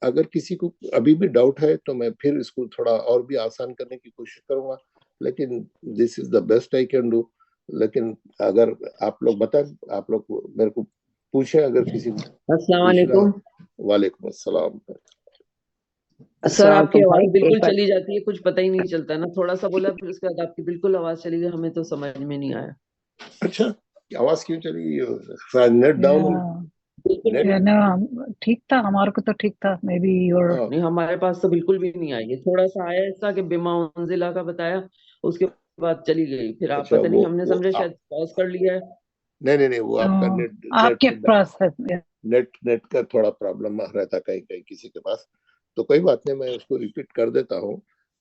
اگر کسی کو ابھی بھی ڈاؤٹ ہے تو میں پھر اس کو تھوڑا اور بھی آسان کرنے کی کوشش کروں گا، لیکن this is the best I can do. لیکن اگر آپ لوگ بتائیں، آپ لوگ میرے کو پوچھیں اگر کسی کو السلام پوچھنا ہے. علیکم. وعلیکم السلام. سر آپ کی آواز بالکل چلی جاتی ہے، کچھ پتہ ہی نہیں چلتا نا، تھوڑا سا بولا پھر اس کے بعد آپ کی بالکل آواز چلی گئی، ہمیں تو سمجھ میں نہیں آیا. اچھا آواز کیوں چلی گئی؟ Net down. ٹھیک تھا ہمارے کو تو ٹھیک تھا. مے بی نہیں ہمارے پاس تو بالکل بھی نہیں آئی ہے، تھوڑا سا آیا ایسا کہ بما انزلہ کا بتایا، اس کے بعد چلی گئی، پھر آپ پتہ نہیں ہم نے سمجھے شاید پاز کر لیا ہے. نہیں وہ آپ کا آپ کے پاس ہے نیٹ کا تھوڑا پرابلم رہتا کہیں کہیں کسی کے پاس، تو کوئی بات نہیں، میں اس کو ریپیٹ کر دیتا ہوں.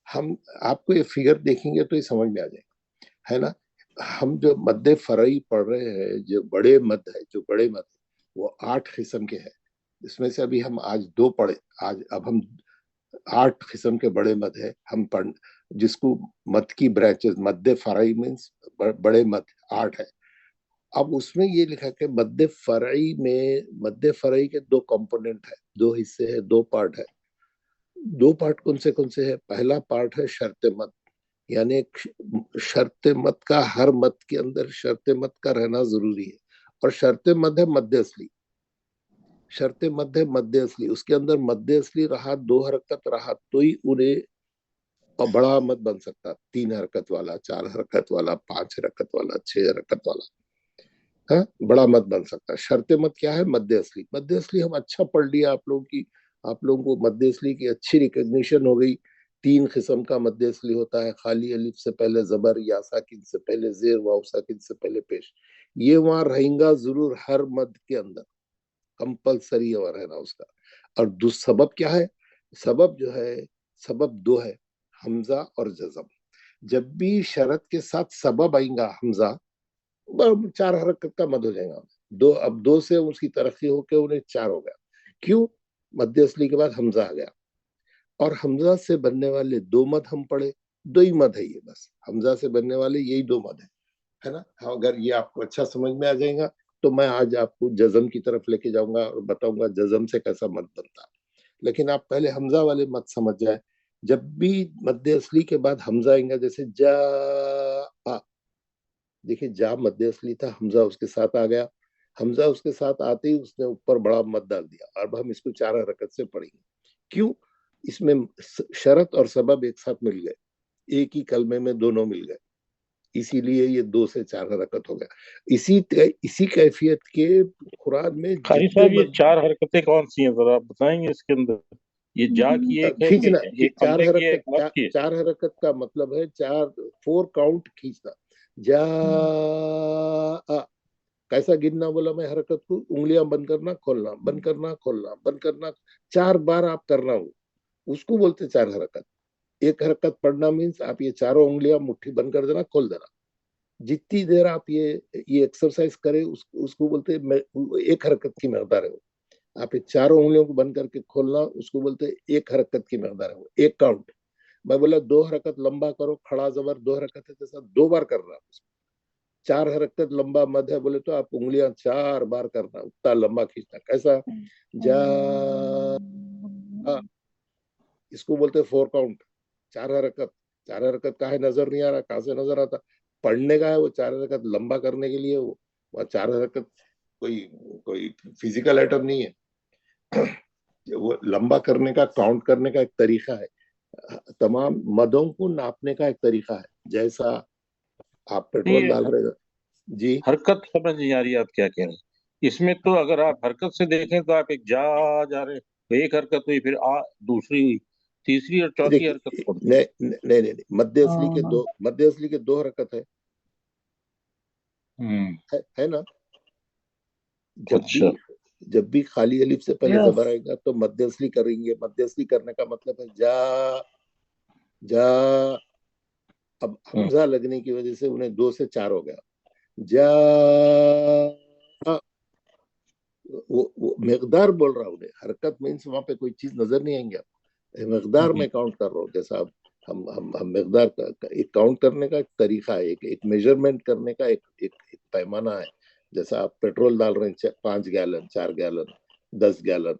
ہم آپ کو یہ فگر دیکھیں گے تو یہ سمجھ میں آ جائے گا، ہے نا. ہم جو مد فرعی پڑھ رہے ہیں، جو بڑے مد ہے وہ 8 قسم کے ہیں. اس میں سے ابھی ہم آج 2 پڑھے، اب ہم 8 قسم کے بڑے مد ہے ہم پڑھ، جس کو مد کی برانچز، مد فرعی مینس بڑے مد 8 ہے. اب اس میں یہ لکھا کہ مد فرعی کے 2 کمپوننٹ ہے، 2 حصے ہیں، 2 پارٹ ہے. 2 پارٹ کون سے ہے؟ پہلا پارٹ ہے شرط مد، یعنی شرط مد کا، ہر مد کے اندر شرط مد کا رہنا ضروری ہے. اور شرط مد ہے مد اصلی، شرط مد ہے مد اصلی، اس کے اندر مد اصلی رہا، 2 حرکت رہا تو ہی انہیں بڑا مد بن سکتا، 3 حرکت والا، 4 حرکت والا، 5 حرکت والا، 6 حرکت والا، ہاں بڑا مد بن سکتا. شرط مد کیا ہے؟ مد اصلی. مد اصلی ہم اچھا پڑھ لیا، آپ لوگوں کو مد اصلی کی اچھی ریکگنیشن ہو گئی. 3 قسم کا مد اصلی ہوتا ہے، خالی الف سے پہلے زبر، یا ساکن سے پہلے زیر، واو ساکن سے پہلے پیش. یہ وہاں رہیں گا ضرور ہر مد کے اندر، کمپلسری اور رہنا اس کا. اور سبب کیا ہے؟ سبب جو ہے، سبب 2 ہے، حمزہ اور جزم. جب بھی شرط کے ساتھ سبب آئیں گا حمزہ، 4 حرکت کا مد ہو جائے گا. اب 2 سے اس کی ترقی ہو کے انہیں 4 ہو گیا. کیوں؟ مد اصلی کے بعد حمزہ آ گیا، اور حمزہ سے بننے والے 2 مد ہم پڑھے، 2 ہی مد ہے یہ، بس حمزہ سے بننے والے یہی 2 مد ہے نا. اگر یہ آپ کو اچھا سمجھ میں آ جائے گا تو میں آج آپ کو جزم کی طرف لے کے جاؤں گا اور بتاؤں گا جزم سے کیسا مد بنتا. لیکن آپ پہلے حمزہ والے مد سمجھ جائیں. جب بھی مد اصلی کے بعد حمزہ آئیں گا، جیسے جا، دیکھیں جا مد اصلی تھا، حمزہ اس کے ساتھ آ گیا. حمزہ اس کے ساتھ آتے ہی اس نے اوپر بڑا مد ڈال دیا. اب ہم اس کو 4 حرکت سے پڑھیں گے. کیوں؟ اس میں شرط اور سبب ایک ساتھ مل گئے، ایک ہی کلمے میں دونوں مل گئے، اسی لیے یہ 2 سے 4 حرکت ہو گیا. اسی کیفیت کے قرآن میں قاری صاحب یہ 4 حرکتیں کون سی ہیں ذرا آپ بتائیں گے اس کے اندر؟ یہ جا کی ایک ہے، کھینچنا، ایک حمزے کی ہے، ایک مد کی ہے. 4 حرکت کا مطلب ہے 4 کاؤنٹ کھینچنا. جا کیسا گننا بولا میں حرکت کو؟ انگلیاں بند کرنا کھولنا، بند کرنا کھولنا، بند کرنا، 4 بار آپ کرنا ہو، اس کو بولتے 4 حرکت. ایک حرکت پڑھنا مینس آپ یہ 4 انگلیاں مٹھی بند کر دینا، کھول دینا. جتنی دیر آپ یہ ایکسرسائز کریں اس کو بولتے ایک حرکت کی مقدار ہے. آپ 4 انگلیوں کو بند کر کے کھولنا، اس کو بولتے ایک حرکت کی مقدار ہے، ایک کاؤنٹ. میں بولا 2 حرکت لمبا کرو، کھڑا زبر 2 حرکت ہے جیسا 2 بار کرنا. 4 حرکت لمبا مد ہے بولے تو آپ انگلیاں 4 بار کرنا، اتنا لمبا کھینچنا. کیسا؟ جا، اس کو بولتے 4 کاؤنٹ، 4 حرکت. 4 حرکت کا ہے نظر نہیں آ رہا، کہاں سے نظر آتا؟ پڑھنے کا ہے وہ 4 حرکت لمبا کرنے کے لیے. وہ 4 حرکت کوئی فزیکل آئٹم نہیں ہے، وہ لمبا کرنے کا، کاؤنٹ کرنے کا ایک طریقہ ہے. تمام مدوں کو ناپنے کا ایک طریقہ ہے. جیسا آپ پیٹرول ڈال رہے ہیں. جی حرکت سمجھ نہیں آ رہی آپ کیا کہہ رہے ہیں اس میں. تو اگر آپ حرکت سے دیکھیں تو آپ ایک جا رہے، ایک حرکت ہوئی، پھر دوسری ہوئی، تیسری اور چوتھی حرکت. نہیں مد اصلی کے 2 حرکت ہے نا. جب بھی خالی الف سے پہلے زبر آئے گا تو مد اصلی کریں گے. مد اصلی کرنے کا مطلب ہے جا. اب حمزہ لگنے کی وجہ سے انہیں 2 سے 4 ہو گیا. جا، وہ مقدار بول رہا ہوں، حرکت مینس وہاں پہ کوئی چیز نظر نہیں آئیں گے. مقدار میں کاؤنٹ کر رہا ہوں. جیسا ہم مقدار کا ایک کاؤنٹ کرنے کا ایک طریقہ ہے، ایک میجرمنٹ کرنے کا ایک پیمانہ ہے. جیسا آپ پیٹرول ڈال رہے ہیں 5 گیلن، 4 گیلن، 10 گیلن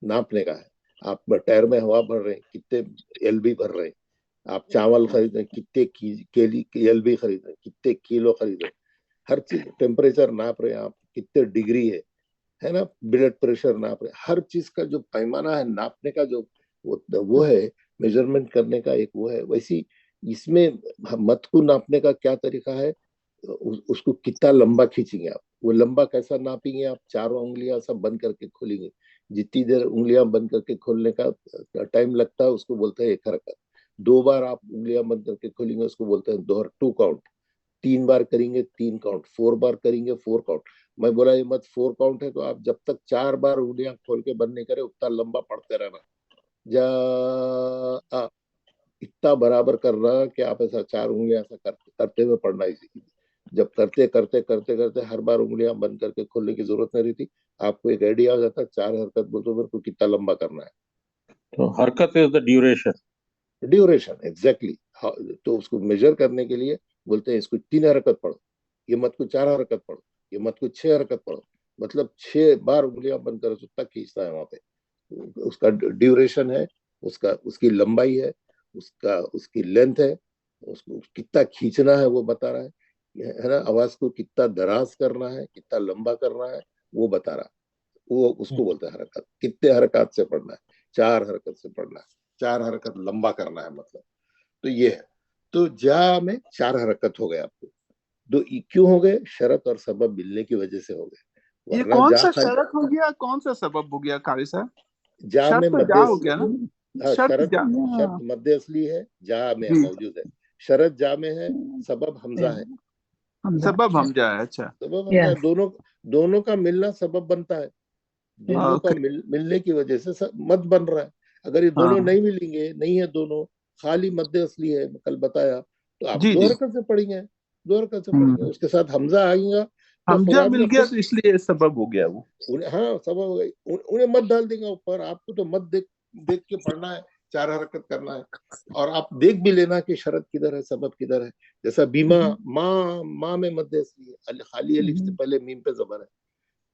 ناپنے کا ہے. आप टायर में हवा भर रहे हैं, कितने एलबी भर रहे हैं, आप चावल खरीद रहे हैं, कितने एलबी खरीद रहे हैं, कितने किलो खरीद रहे हैं, हर चीज टेम्परेचर नाप रहे हैं आप, कितने डिग्री है ना, ब्लड प्रेशर नाप रहे हैं, हर चीज का जो पैमाना है नापने का, जो वो है मेजरमेंट करने का एक वो है। वैसी इसमें मत को नापने का क्या तरीका है, उसको कितना लंबा खींचेंगे आप, वो लंबा कैसा नापेंगे आप, चारों उंगलियां सब बंद करके खोलेंगे, जितनी देर उंगलियां बंद करके खोलने का टाइम लगता है उसको बोलते हैं एक हरकत। 2 बार आप उंगलियां बंद करके खोलेंगे उसको बोलते हैं दोहर, 2 काउंट। 3 बार करेंगे 3 काउंट, 4 बार करेंगे 4 काउंट। मैं बोला ये मत 4 काउंट है तो आप जब तक 4 बार उंगलियां खोल के बंद नहीं करे उतना लंबा पढ़ते रहना, जा इतना बराबर कर रहा कि आप ऐसा 4 उंगलियां ऐसा करते हुए पढ़ना ही सीखिए। जब करते करते करते करते हर बार उंगलियां बंद करके खोलने की जरूरत नहीं रहती, आपको एक आइडिया हो जाता है 4 हरकत बोलते मेरे को कितना लंबा करना है। तो हरकत is the duration. Duration exactly. तो उसको मेजर करने के लिए बोलते हैं इसको 3 हरकत पढ़ो, ये मत को 4 हरकत पढ़ो, ये मत को 6 हरकत पढ़ो, मतलब 6 बार उंगलियां बंद करो तक खींचता है वहां पे। उसका ड्यूरेशन है, उसका उसकी लंबाई है, उसका उसकी लेंथ है, उसको कितना खींचना है वो बता रहा है ना, आवाज को कितना दराज करना है, कितना लंबा करना है वो बता रहा है। वो उसको बोलते हैं हरकत। कितने हरकत से पढ़ना है, 4 हरकत से पढ़ना है, 4 हरकत लंबा करना है मतलब। तो ये है। तो जा में 4 हरकत हो गए आपको। दो क्यों हो गए, शरत और सबब मिलने की वजह से हो गए। ये वरना कौन जा सा शरत हो गया, कौन सा सबब हो गया कारी साहब? जा शर्त में तो मध्य जा हो गया ना, हाँ, शर्त शरत जा। शर्त मध्य असली है, जा में जी मौजूद है। शरत जा में है, सबब हमजा है। सबब हम जाए, अच्छा सबब हमजा है, दोनों का मिलना सबब बनता है। दोनों का ओके। मिलने की वजह से मत बन रहा है। अगर ये दोनों हाँ नहीं मिलेंगे, नहीं है दोनों, खाली मध्य असली है कल बताया, तो आप जी 2 जी। हरकत से पढ़ेंगे, 2 हरकत से पढ़ेंगे, उसके साथ हमजा आएगा तो हमजा फुराद मिल में गया खुद तो इसलिए सबब हो गया वो। हाँ सबब हो गई। उन्हें मत डाल देंगे ऊपर, आपको तो मत देख देख के पढ़ना है, 4 हरकत करना है। और आप देख भी लेना कि शरत किधर है, सबब किधर है। जैसा बीमा, माँ में मध्य असली है, खाली अलिफ से पहले मीम पे जबर है,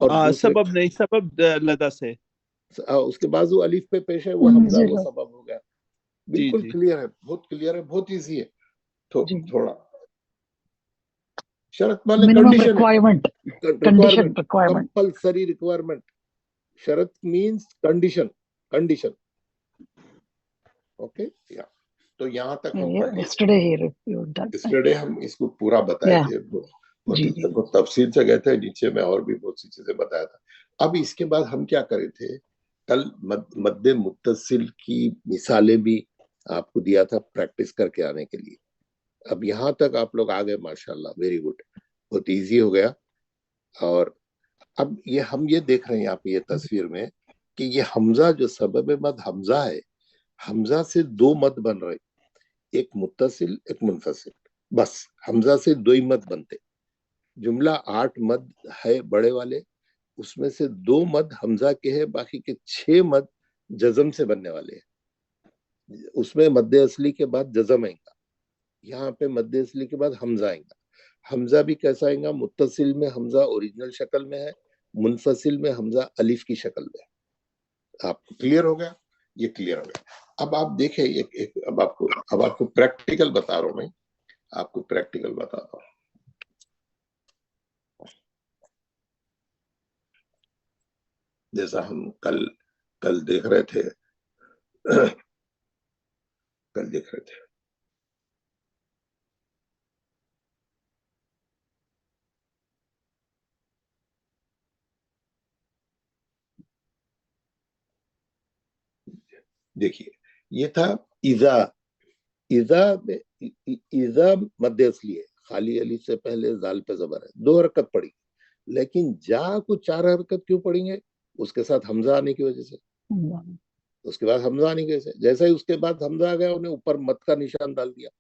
और दूसरे सबब नहीं, सबब लदा से उसके बाजू अलिफ पे पेश है, वो हमजा, वो सबब हो गया। जी बिल्कुल जी। क्लियर है, बहुत क्लियर है, बहुत इजी है। तो थोड़ा शरत माने मिनिमम कंडीशन है, रिक्वायरमेंट कंपल्सरी रिक्वायरमेंट। शरत मीन्स कंडीशन। ओके या तो यहाँ तक हम yesterday हम इसको पूरा बताए थे, बहुत तफसील से गए थे, नीचे में और भी बहुत सी चीजें बताया था। अब इसके बाद हम क्या करे थे, कल मद्दे मुत्तसिल की मिसालें भी आपको दिया था प्रैक्टिस करके आने के लिए। अब यहाँ तक आप लोग आ गए, माशाल्लाह, वेरी गुड, बहुत इजी हो गया। और अब हम ये देख रहे हैं यहाँ पे ये तस्वीर में कि ये हमजा जो सबब मद हमजा है, हमजा से 2 मद बन रहे, एक मुत्तसिल एक मुनफसिल, बस हमजा से 2 ही मद बनते। जुमला 8 मद है बड़े वाले, उसमें से 2 मद हमजा के हैं, बाकी के 6 मद जजम से बनने वाले हैं। उसमें मद्दे असली के बाद जजम आएगा, यहाँ पे मद्दे असली के बाद हमजा आएगा। हमजा भी कैसा आएगा, मुत्तसिल में हमजा ओरिजिनल शक्ल में है, मुनफसिल में हमजा अलिफ की शक्ल में है। आपको क्लियर हो गया, ये क्लियर हो गया। अब आप देखें अब आपको प्रैक्टिकल बता रहा हूं मैं, आपको प्रैक्टिकल बताता हूँ। जैसा हम कल देख रहे थे देखिए, ये था इजा। इजा मध्य असली है, खाली अलिफ से पहले जाल पे जबर है, 2 हरकत पड़ी। लेकिन जा को 4 हरकत क्यों पढ़ेंगे, उसके साथ हमजा आने की वजह से। उसके बाद हमजा आने की वजह से, जैसा ही उसके बाद हमजा आ गया, उन्हें ऊपर मत का निशान डाल दिया।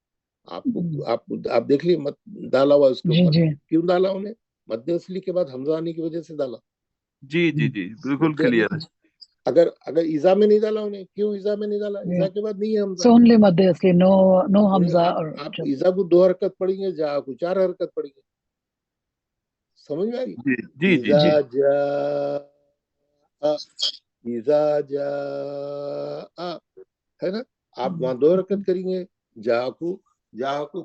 आप देख लिए मत डाला हुआ उसके ऊपर, क्यों डाला उन्हें, मध्य असली के बाद हमजा आने की वजह से डाला। जी जी जी, बिल्कुल क्लियर है। अगर इजा में नहीं डाला उन्हें, क्यों इजा में नहीं डाला, इजा के बाद नहीं है हमजा। So only मध्य असली, no हमजा। आप इजा को 2 हरकत पढ़ेंगे, जा को 4 हरकत पढ़ेंगे। समझ में आ गई? जी जी जी इजा जी। जा इज़ा जाअ, है ना, आप वहां 2 हरकत करेंगे, जा को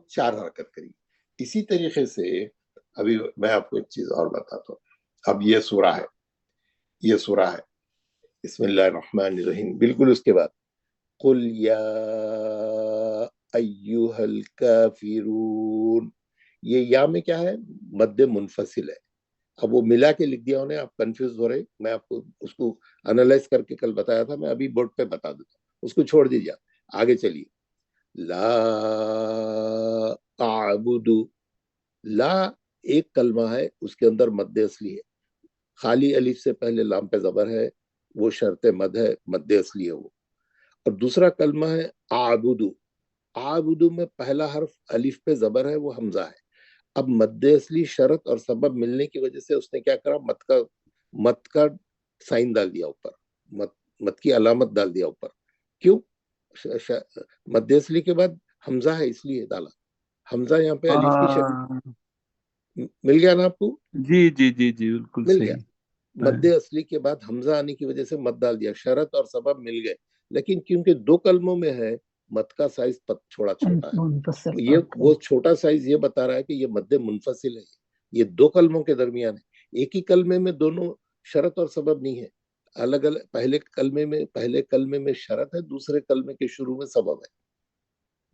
4 हरकत करेंगे। इसी तरीके से अभी मैं आपको एक चीज और बताता हूँ। अब ये सूरा है, बिस्मिल्लाहिर्रहमानिर्रहीम, बिल्कुल उसके बाद कुल या अय्युहल काफिरून, ये या में क्या है, मद्दे मुनफसिल है। अब वो मिला के लिख दिया उन्हें, आप कंफ्यूज हो रहे, मैं आपको उसको एनालाइज करके कल बताया था, मैं अभी बोर्ड पे बता देता हूँ, उसको छोड़ दीजिए, आगे चलिए। ला अअबुदु, ला एक कलमा है, उसके अंदर मद्द असली है, खाली अलिफ से पहले लाम पे जबर है, वो शर्त मद है, मद्द असली है वो। और दूसरा कलमा है आबुदु, आबुदु में पहला हर्फ अलिफ पे जबर है, वो हमजा है। अब मद्द असली शरत और सबब मिलने की वजह से उसने क्या करा, मत का साइन डाल दिया ऊपर, मत की अलामत डाल दिया ऊपर। क्यों? मद्द असली के बाद हमजा है इसलिए डाला, हमजा यहाँ पे अलिफ की शक्ल। मिल गया ना आपको? जी जी जी जी, बिल्कुल मिल सही। गया। मद्दे असली के बाद हमजा आने की वजह से मद डाल दिया, शरत और सबब मिल गए। लेकिन क्योंकि 2 कलमों में है, मद का साइज छोटा है, ये वो छोटा साइज ये बता रहा है कि ये मद्दे मुनफसिल है, ये 2 कलमों के दरमियान है। एक ही कलमे में दोनों शरत और सबब नहीं है, अलग अलग। पहले कलमे में शरत है, दूसरे कलमे के शुरू में सबब है।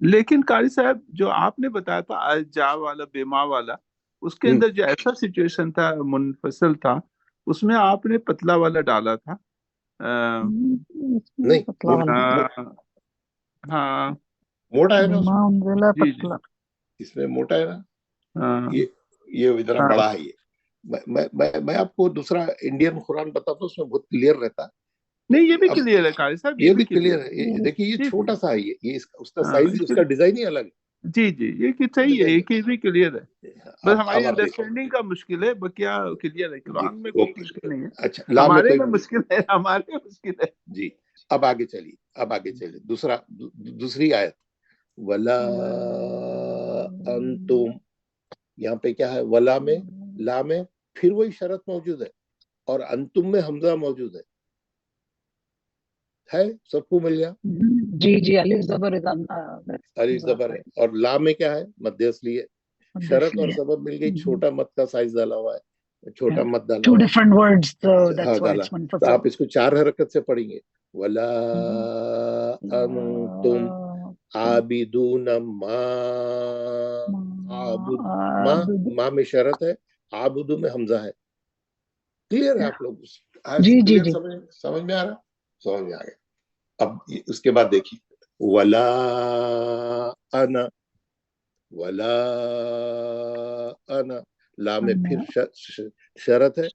लेकिन कारी साहब, जो आपने बताया था जा वाला, बेमा वाला, उसके अंदर जो ऐसा सिचुएशन था, मुनफसल था, उसमें आपने पतला वाला डाला था। नहीं, हाँ, मोटा है ना उसमें, जी जी, इसमें मोटा है ना, हाँ, ये इतना हाँ, बड़ा है। ये मैं आपको दूसरा इंडियन कुरान बताता हूँ, उसमें बहुत क्लियर रहता है। नहीं, ये भी क्लियर है कारी साहब, ये भी क्लियर है। देखिए ये जी, छोटा सा है, ये उसका हाँ, साइज, उसका डिजाइन ही अलग है। जी जी, ये कि सही है, एक ही भी क्लियर है। बस अब हमारी आप देखिए अंडरस्टैंडिंग का मुश्किल है, बकिया क्लियर है। जी, कुरान में कोई ओके, मुश्किल नहीं है, अच्छा, ला में हमारे कोई में मुश्किल है, हमारे में मुश्किल है जी। अब आगे चलिए दूसरी आयत, वला अंतुम, यहाँ पे क्या है, वला में, ला में फिर वही शरत मौजूद है, और अंतुम में हमजा मौजूद है, सबको मिल गया। जी, अलिफ जबर अलिफ जबर है, और ला में क्या है, मध्य असली है। शरत और सबब मिल गई, छोटा मत का साइज डाला हुआ है, छोटा मत डाला टू हुआ है, डिफरेंट वर्ड्स, हाँ डाला। तो आप इसको 4 हरकत से पढ़ेंगे, वला अंतुम आबिदून मा आबुद, मा में शरत है, आबुदू में हमजा है। क्लियर है आप लोग? जी क्लियर, समझ में आ रहा? समझ में आ गया। अब उसके बाद देखिए, वला अना, वला अना, ला में फिर शरत है,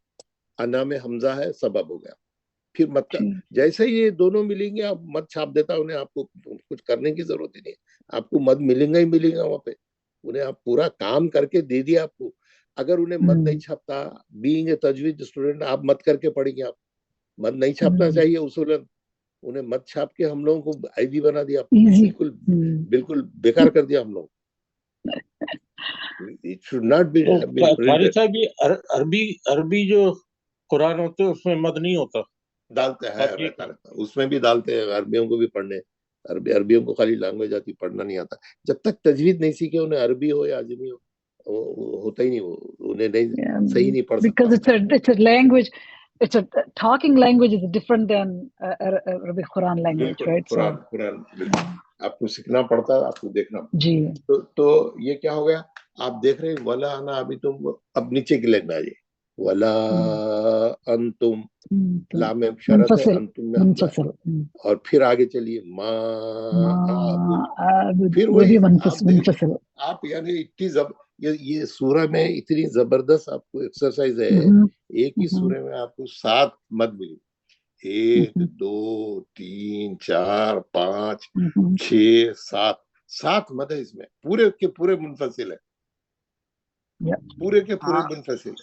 अना में हमजा है, सबब हो गया। फिर मत का, जैसे ये दोनों मिलेंगे, आप मत छाप देता उन्हें, आपको कुछ करने की जरूरत ही नहीं है, आपको मत मिलेगा ही मिलेगा वहां पे। उन्हें आप पूरा काम करके दे दिया आपको। अगर उन्हें मत नहीं छापता, बीइंग ए तजवीद स्टूडेंट, आप मत करके पढ़ेंगे, आप मत नहीं छापना चाहिए उसूलन, उन्हें मत छाप के हम लोगों को आईडी बना दिया, बिल्कुल बेकार कर दिया हम लोग। It should not be printed. साहब, ये अरबी जो कुरान होते हैं उसमें मद नहीं होता, डालते हैं, रहता उसमें भी डालते हैं, अरबियों को भी पढ़ने, अरबियों को खाली लैंग्वेज आती, पढ़ना नहीं आता। जब तक तजवीद नहीं सीखे, उन्हें अरबी हो या अजमी हो, होता ही नहीं, वो उन्हें नहीं, सही नहीं पढ़ सकता। Because it's a language, it's a talking language is different than Arabic Quran language, right? Quran आपको सीखना पड़ता है, आपको देखना पड़ता। जी। तो ये क्या हो गया, आप देख रहे हैं, वला अना, अभी तुम अब नीचे की लाइन में आ जाइए, वला अंतुम, ला में शरत है, अंतुम में हमजा है, और फिर आगे चलिए, मा आबुद, फिर वही आप यानी इतनी ये सूरह में इतनी जबरदस्त आपको एक्सरसाइज है। एक ही सूरह में आपको 7 मद मिली, 1 2 3 4 5 6 7 मद है इसमें, पूरे के पूरे मुनफसिल है, पूरे के पूरे मुनफसिल।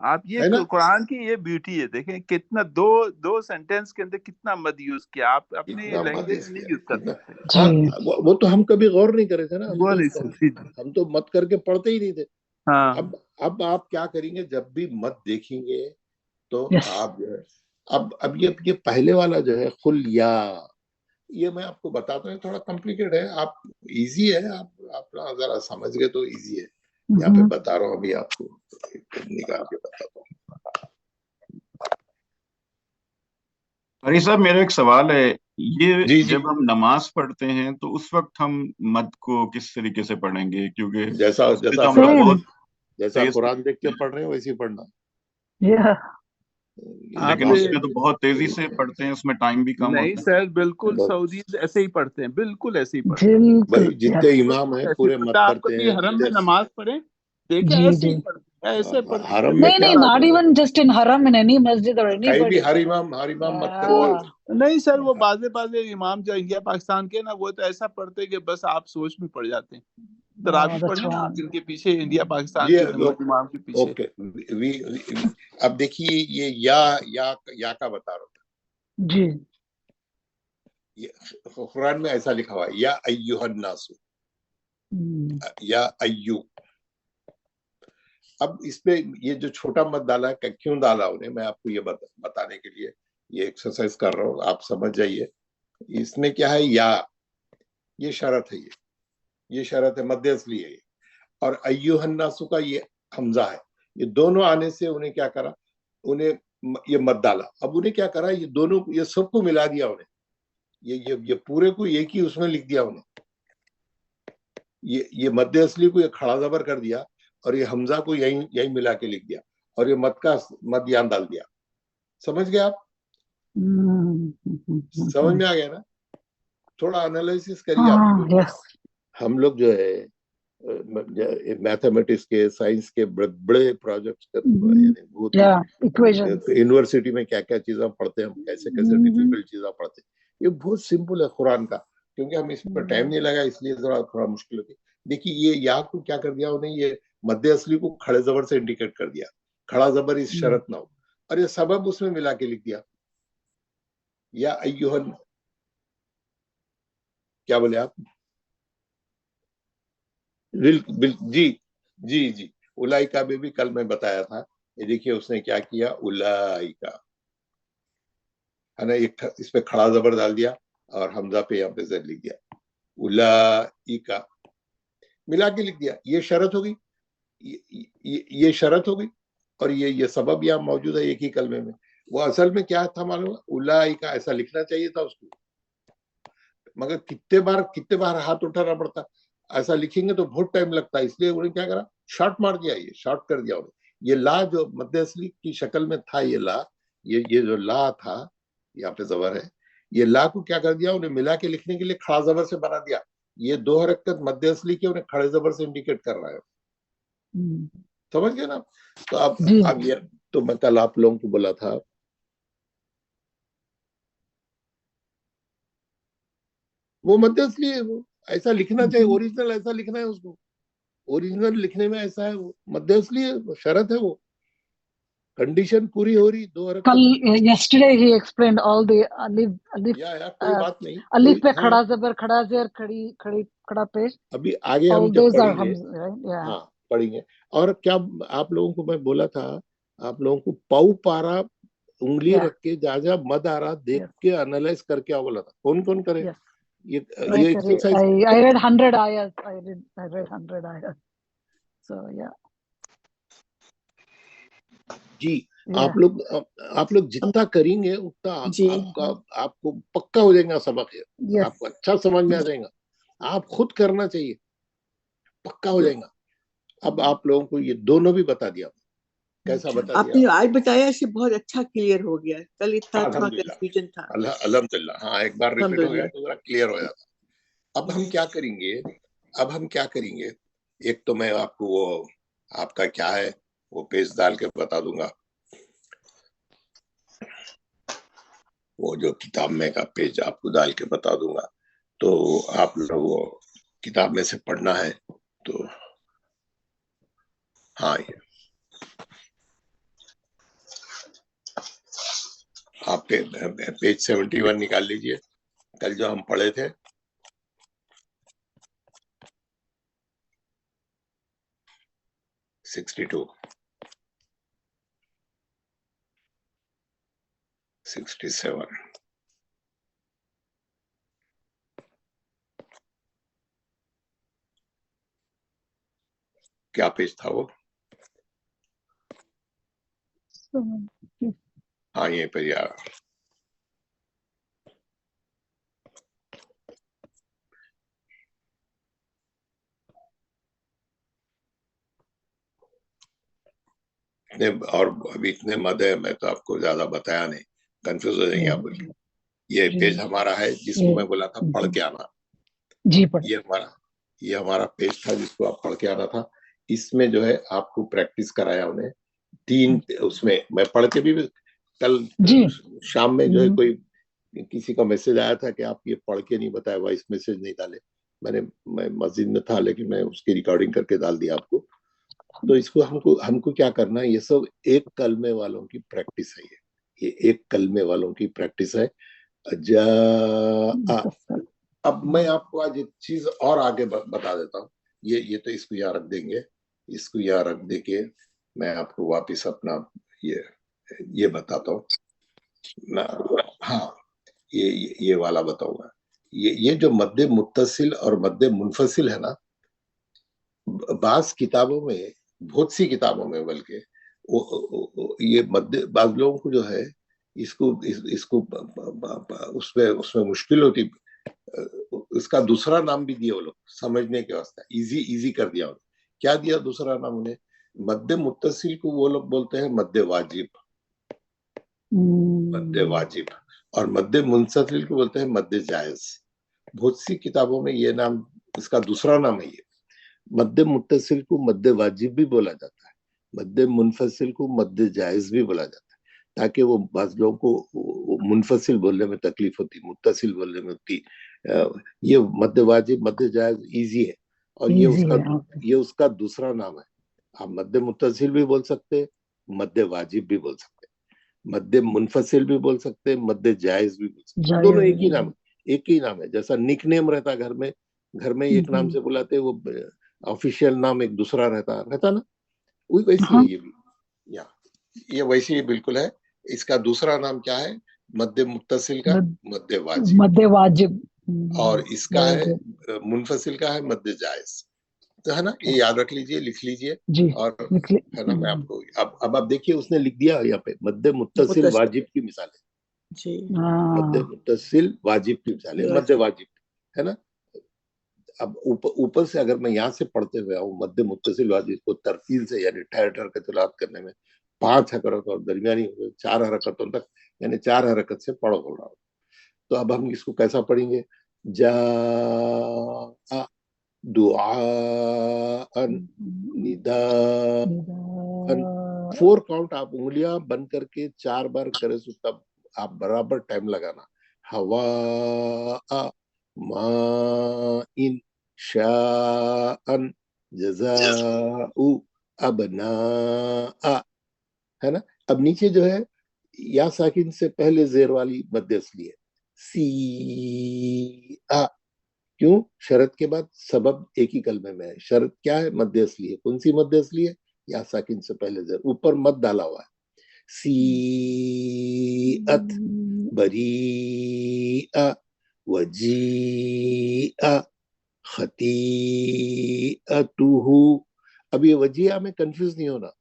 आप ये कुरान की ये ब्यूटी है, देखें कितना दो सेंटेंस के अंदर कितना मद यूज किया, आप अपनी लैंग्वेज नहीं यूज कर सकते। हाँ, वो तो हम कभी गौर नहीं करे थे ना, हम तो मत करके पढ़ते ही नहीं थे। हाँ। अब आप क्या करेंगे, जब भी मत देखेंगे तो आप जो है اب یہ پہلے والا جو ہے خل یا، یہ میں آپ کو بتاتا ہوں تھوڑا کمپلیکیٹ ہے، آپ ایزی ہے، آپ ذرا سمجھ گئے تو ایزی ہے. یہاں پہ بتا رہا ہوں ابھی آپ کو، نکال کے بتاتا ہوں. قاری صاحب میرا ایک سوال ہے، یہ جی جب ہم نماز پڑھتے ہیں تو اس وقت ہم مد کو کس طریقے سے پڑھیں گے؟ کیونکہ جیسا اس میں تو ہم لوگ Same. بہت جیسا تیز، قرآن دیکھ کے پڑھ رہے ہیں ویسے ہی پڑھنا. Yeah. لیکن آپ اس میں تو بہت تیزی سے پڑھتے ہیں، اس میں ٹائم بھی کم نہیں ہوتا ہے. سر، بالکل سعودی ایسے ہی پڑھتے ہیں، بالکل ایسے ہی پڑھتے ہیں، بالکل. بھائی جتنے Yes. امام ہیں ایسے پورے پتہ مت آپ کرتے کبھی ہیں. حرم میں نماز پڑھیں، دیکھیں جی ایسے جی. ہی پڑھتے ہیں، ایسے پڑھتے ہیں. حرم میں نہیں کیا نہیں, not even just in haram, in any masjid or کہیں بھی anybody. ہر امام مت کرتے. Yeah. نہیں سر، وہ بعض امام جو انڈیا پاکستان کے نا، وہ تو ایسا پڑھتے ہیں کہ بس آپ سوچ میں پڑ جاتے ہیں. No, تراویح that's پڑھیں نا آپ wrong. ان کے پیچھے، انڈیا پاکستان یہ کے نمبر امام کے پیچھے. اوکے. اب دیکھیے یہ یا کا بتا رہا ہوں. جی. قرآن میں ایسا لکھا ہوا ہے یا ایھا الناس، یا ایو. اب اس پہ یہ جو چھوٹا مت ڈالا ہے، کیوں ڈالا انہیں، میں آپ کو یہ بتانے کے لیے یہ ایکسرسائز کر رہا ہوں، آپ سمجھ جائیے. اس میں کیا ہے، یا یہ شرط ہے، یہ شرط ہے، مد اصلی ہے. اور ایھا الناس کا یہ حمزہ ہے. یہ دونوں آنے سے انہیں کیا کرا، انہیں یہ مت ڈالا. اب انہیں کیا کرا، یہ دونوں، یہ سب کو ملا دیا انہیں، یہ پورے کو ایک ہی اس میں لکھ دیا انہیں. یہ مد اصلی کو یہ کھڑا زبر کر دیا، اور یہ حمزہ کو یہی ملا کے لکھ دیا، اور یہ مد یان ڈال دیا. سمجھ گئے آپ؟ سمجھ میں آ گیا نا؟ تھوڑا انالیسس کریے آپ. Yes. ہم لوگ جو ہے میتھمیٹکس کے، سائنس کے بڑے پروجیکٹس یعنی بہت Yeah. Equations. یونیورسٹی میں کیا کیا چیزیں پڑھتے ہیں ہم، کیسے ڈیفیکلٹ چیزیں پڑھتے ہیں. یہ بہت سمپل ہے قرآن کا، کیونکہ ہم اس پر ٹائم نہیں لگا، اس لیے تھوڑا مشکل ہوتی. دیکھیے یہ یا کو کیا کر دیا انہیں، یہ مد اصلی کو کھڑے زبر سے انڈیکیٹ کر دیا، کھڑا زبر اس شرط نہ ہو، اور یہ سبب اس میں ملا کے لکھ دیا. یا ایھا، کیا بولے آپ؟ جی اولائکا میں بھی کل میں بتایا تھا. یہ دیکھیے اس نے کیا کیا، اولائکا ہے نا، اس پہ کھڑا زبر ڈال دیا اور حمزہ پہ یہاں پہ زیر لکھ دیا، اولائکا ملا کے لکھ دیا. یہ شرط ہوگی، یہ شرط ہوگی، اور یہ سبب یہاں موجود ہے ایک ہی کلمے میں. وہ اصل میں کیا تھا معلوم ہے، اولائکا ایسا لکھنا چاہیے تھا اس کو، مگر کتنے بار ہاتھ اٹھانا پڑتا. ایسا لکھیں گے تو بہت ٹائم لگتا ہے، اس لیے انہیں کیا کرا، شارٹ مار دیا، یہ شارٹ کر دیا انہیں. یہ لا جو مد اصلی کی شکل میں تھا، یہ لا، یہ جو لا تھا یہاں پہ زبر ہے، یہ لا کو کیا کر دیا انہیں، ملا کے لکھنے کے لیے کھڑا زبر سے بنا دیا. یہ دو حرکت مد اصلی کی انہیں کھڑے زبر سے انڈیکیٹ کر رہا ہے. سمجھ گئے نا؟ تو اب یہ تو میں کل آپ لوگوں کو بولا تھا، وہ مد اصلی ہے، وہ ایسا لکھنا چاہیے، اوریجنل ایسا لکھنا ہے اس کو، اوریجنل لکھنے میں ایسا ہے، وہ مد اصلی ہے، وہ شرط ہے، وہ کنڈیشن پوری ہو رہی. دو حرکت. Yesterday he explained all the alif کوئی بات نہیں، alif پہ کھڑا زبر، کھڑا زیر، کھڑا پیش. ابھی آگے ہم All جب those are پڑھیں گے، right? Yeah. ہاں پڑھیں گے. اور کیا آپ لوگوں کو میں بولا تھا، آپ لوگوں کو پاؤ پارا انگلی رکھ کے جا مد آ رہا دیکھ کے انالائز کر کے بولا تھا. کون کرے یہ exercise? I read 100 ayahs. I read 100 ayahs. So yeah. جی آپ لوگ جتنا کریں گے اتنا آپ کو پکا ہو جائے گا سبق ہے، آپ کو اچھا سمجھ میں آ جائے گا. آپ خود کرنا چاہیے، پکا ہو جائے گا. اب آپ لوگوں کو یہ دونوں بھی بتا دیا. کیسا بتا دیا؟ آپ نے آج بتایا، اس سے بہت اچھا کلیئر ہو گیا. کل اتنا تھوڑا کنفیوژن تھا. الحمدللہ. ہاں ایک بار ریپیٹ ہو گیا تو ذرا کلیئر ہو جاتا. اب ہم کیا کریں گے، ایک تو میں آپ کو وہ آپ کا کیا ہے وہ پیج ڈال کے بتا دوں گا، وہ جو کتاب میں کا پیج آپ کو ڈال کے بتا دوں گا. تو آپ لوگ وہ کتاب میں سے پڑھنا ہے تو ہاں، آپ پیج 71 نکال لیجئے. کل جو ہم پڑھے تھے، 67. क्या पेज था वो? हाँ, यहीं पर यार। और अभी इतने मद है, मैं तो आपको ज्यादा बताया नहीं, कंफ्यूज हो जाएंगे आप बोलिए। ये पेज हमारा है जिसको मैं बोला था पढ़ के आना जी। ये हमारा पेज था जिसको आप पढ़ के आना था। इसमें जो है आपको प्रैक्टिस कराया उन्हें 3, उसमें मैं पढ़ के भी कल शाम में जो है कोई किसी का मैसेज आया था कि आप ये पढ़ के नहीं बताया, वॉइस मैसेज नहीं डाले। मैं मस्जिद में था लेकिन मैं उसकी रिकॉर्डिंग करके डाल दिया आपको। तो इसको हमको क्या करना है, ये सब एक कलमे वालों की प्रैक्टिस है। ये एक कलमे वालों की प्रैक्टिस है। अब मैं आपको आज एक चीज और आगे बता देता हूँ। ये तो इसको यहाँ रख देंगे, इसको यहाँ रख दे के मैं आपको वापिस अपना ये बताता हूँ। हाँ, ये वाला बताऊंगा। ये जो मद्दे मुत्तसिल और मद्दे मुनफसिल है ना, बाज किताबों में, बहुत सी किताबों में बल्कि ये मध्य बाज लोगों को जो है इसको उसमें मुश्किल होती। इसका दूसरा नाम भी दिया वो लोग समझने के वास्ते, इजी कर दिया उन्हें। क्या दिया दूसरा नाम उन्हें? मद्दे मुत्तसिल को वो लोग बोलते हैं मद्दे वाजिब, और मद्दे मुनफसिल को बोलते हैं मद्दे जायज। बहुत सी किताबों में ये नाम, इसका दूसरा नाम है ये। मद्दे मुत्तसिल को मद्दे वाजिब भी बोला जाता है, मद्दे मुनफसिल को मद्दे जायज भी बोला जाता है, ताकि वो बाज लोगों को मुनफसिल बोलने में तकलीफ होती, मुत्तसिल बोलने में होती। ये मद्दे वाजिब मद्दे जायज इजी है, और ये उसका दूसरा नाम है। आप मद्दे मुत्तसिल भी बोल सकते हैं, मद्दे वाजिब भी बोल सकते हैं, मद्दे मुनफसिल भी बोल सकते हैं, मद्दे जायज भी बोल सकते हैं। दोनों एक ही नाम है। जैसा निक नेम रहता है घर में एक नाम से बुलाते, वो ऑफिशियल नाम एक दूसरा रहता ना, वैसे ही ये भी, ये वैसे ही बिल्कुल है। इसका दूसरा नाम क्या है? मद्दे मुत्तसिल का मद्दे वाजिब, और इसका है मुनफसिल का है मद्दे जायज। तो है ना, ये याद रख लीजिए, लिख लीजिए। और है ना, मैं आपको अब आप देखिए उसने लिख दिया यहाँ पे मद्दे मुत्तसिल वाजिब की मिसाल है। मद्दे मुत्तसिल वाजिब की मिसाल है, मद्दे वाजिब, है ना। अब ऊपर से अगर मैं यहाँ से पढ़ते हुए आऊँ मद्दे मुत्तसिल वाजिब को तरतील से, यानी ठहर के तिलावत करने में 5 हरकत और दरमियानी 4 हरकतों तक, यानी 4 हरकत से पढ़ो बोल रहा हूँ। तो अब हम इसको कैसा पढ़ेंगे? जा दुआअन निदाअन। 4 काउंट आप उंगलियां बंद करके 4 बार करे सो तब आप बराबर टाइम लगाना। हवा माइन शाअन जज़ाउ अबना, है ना। अब नीचे जो है या साकिन से पहले जेर वाली मद्द असली है, सी आ। क्यों? शरत के बाद सबब एक ही कलमे में है। शरत क्या है? मद्द असली है। कौन सी मद्द असली है? या साकिन से पहले जेर, ऊपर मद डाला हुआ है। सीअत बरीअ वजीअ खतीअतुहु। अब ये वजीअ में कंफ्यूज नहीं होना।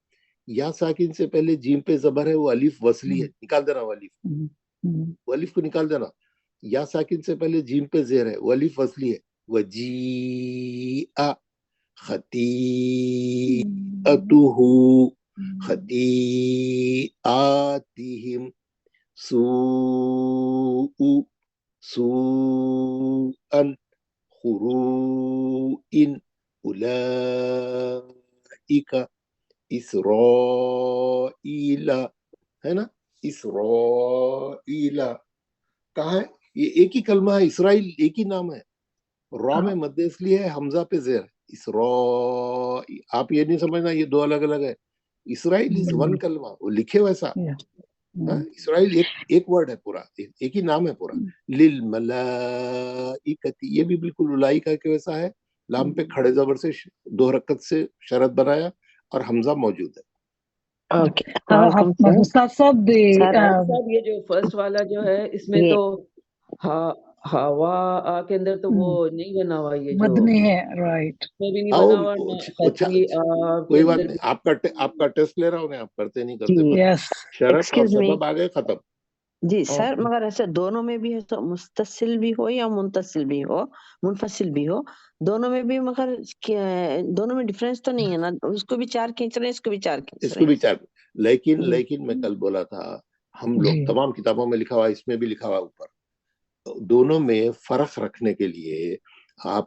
या साकिन से पहले जीम पे जबर है, वो अलिफ वसली है, निकाल देना वो अलिफ को निकाल देना। या साकिन से पहले जीम पे जेर है, वो अलिफ वसली है। वजीअ खतीअतुहु खतीआतिहिम सूअन खुरूइन उलाइका इसराइला, है ना। इसराइला कहाँ है? ये एक ही कलमा है, इसराइल एक ही नाम है। रॉ में मद्दे इसलिए है, हमजा पे जेर। इसराइल, आप ये नहीं समझना ये 2 अलग अलग है। इसराइल इज 1 कलमा, वो लिखे वैसा। इसराइल एक वर्ड है पूरा, एक ही नाम है पूरा। लिल मलाइकती, ये भी बिल्कुल उलाइका के वैसा है। लाम पे खड़े जबर से 2 हरकत से शरत बनाया और हमजा मौजूद है। اوکے وعلیکم استاد صاحب صاحب یہ جو فرسٹ والا جو ہے اس میں تو ہوا کے اندر تو وہ نہیں بنا ہوا، یہ جو مدنی ہے، رائٹ، میں بھی نہیں بنا ہوا نہ خطی کوئی بات نہیں، آپ کا ٹیسٹ لے رہا ہوں، آپ کرتے نہیں کرتے، یس شرط اور سبب آگے ختم. جی سر، مگر ایسے دونوں میں بھی ہے تو متصل بھی ہو یا منتصل بھی ہو، منفصل بھی ہو، دونوں میں بھی، مگر دونوں میں ڈفرینس تو نہیں ہے نا، اس کو بھی 4 کھینچ رہے ہیں، اس کو بھی 4 کھینچ رہے ہیں، اس کو بھی 4. لیکن میں کل بولا تھا، ہم لوگ تمام کتابوں میں لکھا ہوا، اس میں بھی لکھا ہوا اوپر، دونوں میں فرق رکھنے کے لیے آپ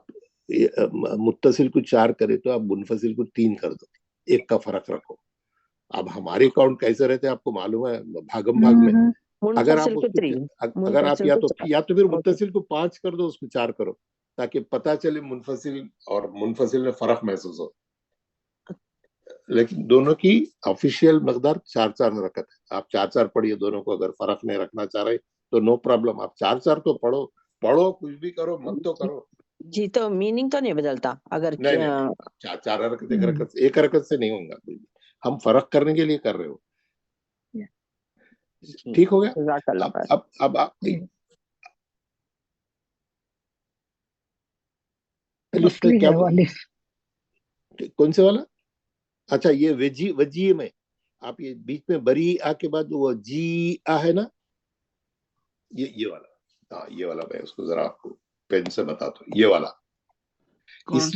متصل کو 4 کرے تو آپ منفصل کو 3 کر دو، 1 کا فرق رکھو. اب ہمارے اکاؤنٹ کیسے رہتے ہیں آپ کو معلوم ہے، بھاگم بھاگ میں. اگر آپ یا تو پھر متصل کو 5 کر دو، اس کو 4 کرو، تاکہ پتا چلے منفصل اور منفصل میں فرق محسوس ہو. لیکن دونوں کی آفیشیل مقدار 4 رکعت ہے. آپ 4 پڑھیے دونوں کو، اگر فرق نہیں رکھنا چاہ رہے تو نو پرابلم، آپ 4 تو پڑھو کچھ بھی کرو، مت تو کرو. جی تو میننگ تو نہیں بدلتا اگر نہیں 4 رکعت، 1 رکعت سے نہیں ہوگا کوئی بھی. ہم فرق کرنے کے لیے کر رہے ہو. ٹھیک ہو گیا. اب کیا کون سے والا؟ اچھا یہ وجی میں آپ یہ بیچ میں بری آ کے بعد وہ جی آ ہے نا، یہ والا. ہاں یہ والا میں اس کو ذرا آپ کو پین سے بتاتا ہوں. یہ والا اس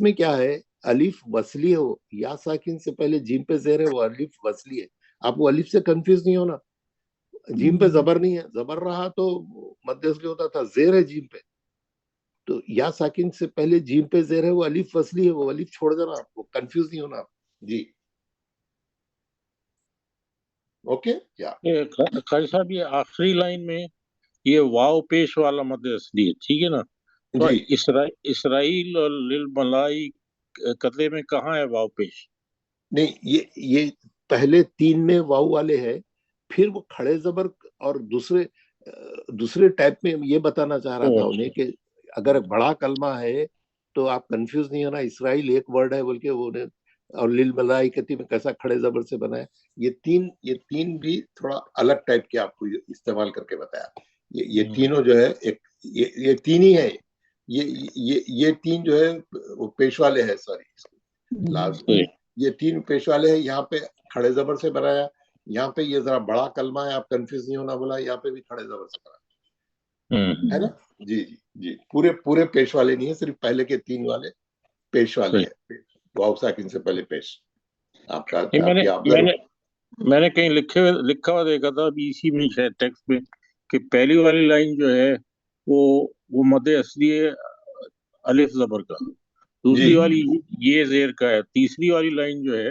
میں کیا ہے، الف وصلی ہو یا ساکن سے پہلے جیم پہ زیر ہے، وہ الف وصلی ہے. آپ وہ الف سے کنفیوز نہیں ہونا. جیم پہ زبر نہیں ہے، زبر رہا تو مد اصلی ہوتا تھا، زیر ہے جیم پہ، تو یا ساکن سے پہلے جیم پہ زیر ہے، وہ الف وصلی ہے، وہ الف چھوڑ دینا، آپ کو کنفیوز نہیں ہونا. جی اوکے. قاری صاحب یہ آخری لائن میں یہ واو پیش والا مد اصلی ہے، ٹھیک ہے نا؟ تو اسرائیل اور للملائی قطعے میں کہاں ہے واو پیش؟ نہیں یہ پہلے 3 میں واو والے ہے، پھر وہ کھڑے زبر اور دوسرے ٹائپ میں یہ بتانا چاہ رہا تھا انہیں کہ اگر بڑا کلمہ ہے تو آپ کنفیوز نہیں ہونا. اسرائیل ایک ورڈ ہے بلکہ وہ اور للملائکتی میں کیسا کھڑے زبر سے بنا ہے. یہ تین بھی تھوڑا الگ ٹائپ کے آپ کو استعمال کر کے بتایا. یہ تینوں جو ہے یہ 3 ہی ہے. یہ 3 جو ہے وہ پیش والے ہے، سوری یہ 3 پیش والے ہیں. یہاں پہ کھڑے زبر سے بنایا، یہاں پہ یہ ذرا بڑا کلمہ ہے، آپ کنفیوز نہیں ہونا بولا، یہاں پہ بھی کھڑے زبر سے بنایا ہے نا. جی پورے پیش والے نہیں ہیں، صرف پہلے کے 3 والے پیش والے ہیں، واو ساکن سے پہلے پیش. آپ کا میں نے کہیں لکھا ہوا دیکھا تھا ابھی اسی میں شاید ٹیکسٹ میں کہ پہلی والی لائن جو ہے وہ مد اصلی ہے الف زبر کا، دوسری والی یہ زیر کا ہے، تیسری والی لائن جو ہے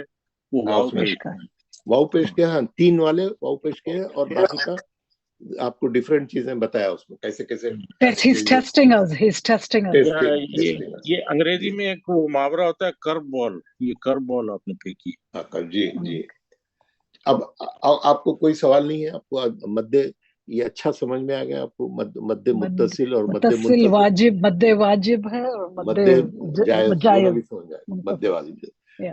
وہ واو پیش کا ہے. واو پیش کے، ہاں 3 والے واو پیش کے، اور باقی کا آپ کو ڈیفرنٹ چیزیں بتایا اس میں کیسے. یہ انگریزی میں ایک محاورہ ہوتا ہے کرب بال، یہ کرب بال آپ نے پھینکی. جی اب آپ کو کوئی سوال نہیں ہے؟ آپ کو مد یہ اچھا سمجھ میں آ گیا آپ کو؟ مد متصل اور مد منفصل، مد واجب ہے اور مد جائز دونوں بھی سمجھ جائے، مد واجب.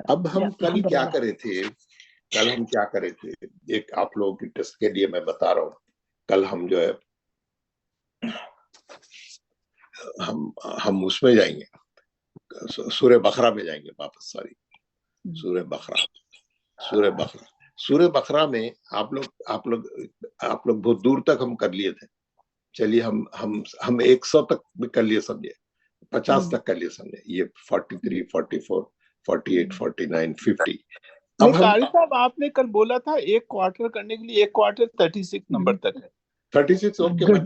اب ہم کل کیا کرے تھے، ایک آپ لوگوں کی ٹیسٹ کے لیے میں بتا رہا ہوں. کل ہم جو ہے ہم اس میں جائیں گے، سورہ بقرہ میں جائیں گے واپس. سورہ بقرہ میں آپ لوگ بہت دور تک ہم کر لیے تھے. چلیے ہم 100 تک بھی کر لیے سمجھے، 50 تک کر لیے سمجھے. یہ 43 44 48 49 50. قاری صاحب آپ نے کل بولا تھا ایک کوارٹر کرنے کے لیے، ایک کوارٹر 36 نمبر تک ہے. 36 اوکے، میں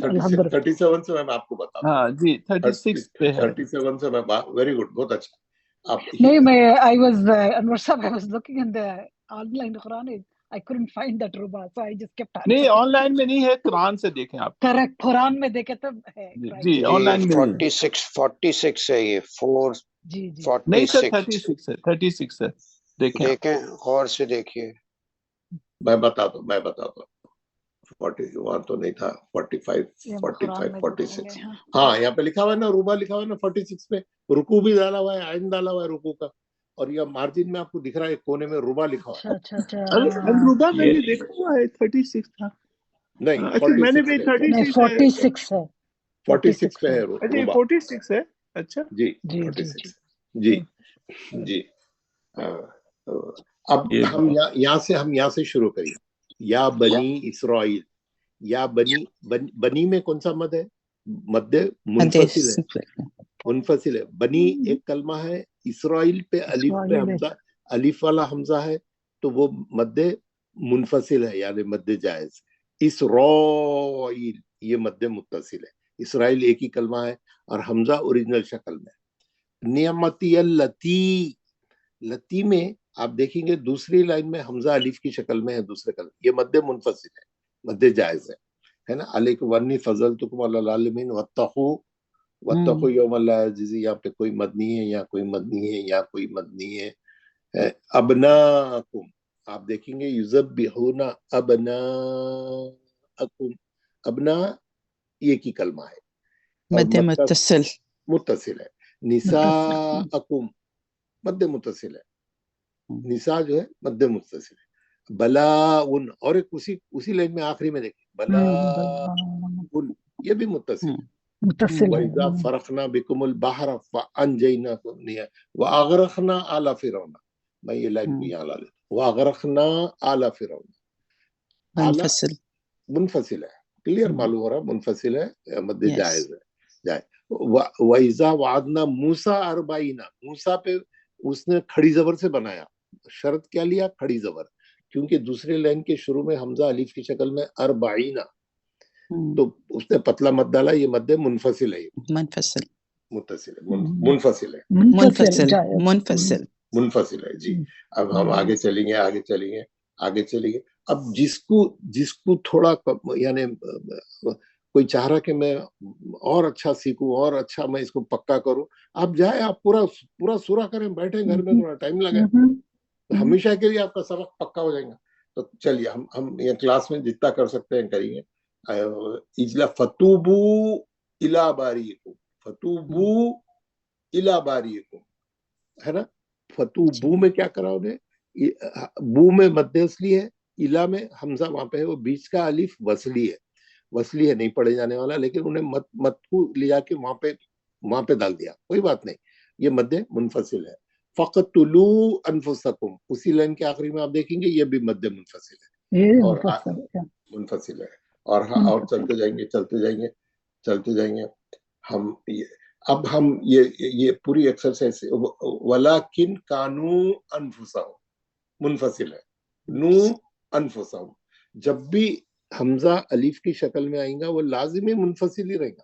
37 سے میں آپ کو بتاتا ہوں. ہاں جی 36 پہ ہے. 37 سے میں ویری گڈ، بہت اچھا. نہیں میں I was looking in the online Quran. I couldn't find that ruba, so I just kept answering. نہیں آن لائن میں نہیں ہے، قرآن سے دیکھیں آپ. کریکٹ، قرآن میں دیکھے تب ہے. جی آن لائن میں 46 ہے یہ 4. جی نہیں سر 36 ہے. دیکھیں غور سے دیکھیے. میں بتاتا ہوں 41 تو نہیں تھا، 45 46. ہاں یہاں پہ لکھا ہوا ہے نا، روبا لکھا ہوا ہے نا 46 پہ. رکوع بھی ڈالا ہوا ہے، عین ڈالا ہوا ہے رکوع کا. اور یہ मार्जिन में आपको दिख रहा है कोने में रुबा लिखा हुआ है. अच्छा अरे रुबा मैंने देखा हुआ है 36 था. नहीं अच्छा मैंने भी 36 46 है. 46 पे है अच्छा रुबा. 46 है. अच्छा जी 46 जी जी. अब हम यहाँ से शुरू करिए. या बनी इसराइल. या बनी में कौन सा मद है? मध्य मुनफसिल है. मुनफसिल है. बनी एक कलमा है. इसराइल पे अलिफ पे हमजा, अलिफ वाला हमजा है, तो वो मध्य मुनफसिल है, यानी मध्य जायज. इसराइल ये मध्य मुत्तसिल है. इसराइल एक ही कलमा है और हमजा ओरिजिनल शक्ल में. नियमती लती, लती में आप देखेंगे दूसरी लाइन में हमजा अलिफ की शक्ल में है दूसरे कलम. ये मध्य मुनफसिल है, मध्य जायज है ना. अलैक वन्नी फजलतुकुम अलल आलमीन वत्तखू यौमल ला यजज़ी. यहाँ पे कोई मद नहीं है, यहाँ कोई मद नहीं है, यहाँ कोई मद नहीं है. अबनाकुम आप देखेंगे युज़ब्बिहूना अबनाकुम. अबना ये की कलमा है, मध्य मुत्तसिल मुत्तसिल है. निसाअकुम मध्य मुत्तसिल है. निसा जो है मध्य मुत्तसिल है. बलाउन और एक उसी लाइन में आखिरी में देखिए बलाउन ये भी मुत्तसिल है. वइज़ा फरखना बिकुमुल बहर फअनजयनाकुम वअगरखना आला फिरौन. मैं ये लाइन भी यहाँ ला लेता हूँ. वअगरखना आला फिरौन. मुनफसिल है. क्लियर मालूम हो रहा मुनफसिल है, मध्य जायज है. जाए. वइज़ा वअदना मूसा अरबाइना. मूसा पे उसने खड़ी जबर से बनाया. शर्त क्या लिया? खड़ी जबर, क्योंकि दूसरे लाइन के शुरू में हमजा अलिफ की शक्ल में अरबाइना, तो उसने पतला मत डाला. ये मध्य मुनफसिल है. मुनफसिल मुनफसिल है. मुनफसिल है जी. अब हम आगे चलेंगे. अब जिसको थोड़ा यानी कोई चाह रहा कि मैं और अच्छा सीखूं और अच्छा मैं इसको पक्का करूं, आप जाए, आप पूरा सूरा करें, बैठे घर में, थोड़ा टाइम लगे, हमेशा के लिए आपका सबक पक्का हो जाएगा. तो चलिए हम ये क्लास में जितना कर सकते हैं करेंगे. इजला फतूबू इला बारीकुम. फतूबू इला बारीकुम है ना. फतूबू में क्या करा उन्हें? बू में मध्य असली है, इला में हमजा वहां पे है, वो बीच का अलिफ वसली है, नहीं पढ़े जाने वाला, लेकिन उन्हें मत को ले जाके वहां पे डाल दिया. कोई बात नहीं, ये मध्य मुनफसिल है. फक़तुलू अनफुसकुम उसी लाइन के आखिरी में आप देखेंगे ये भी मध्य मुनफसिल है और मुनफसिल है. और चलते जाएंगे हम ये पूरी एक्सरसाइज वलाकिन कानू अनफुसहुम मुनफसिल है. नू अनफुसहुम जब भी हमजा अलिफ की शक्ल में आएगा वो लाजिमी मुनफसिल ही रहेगा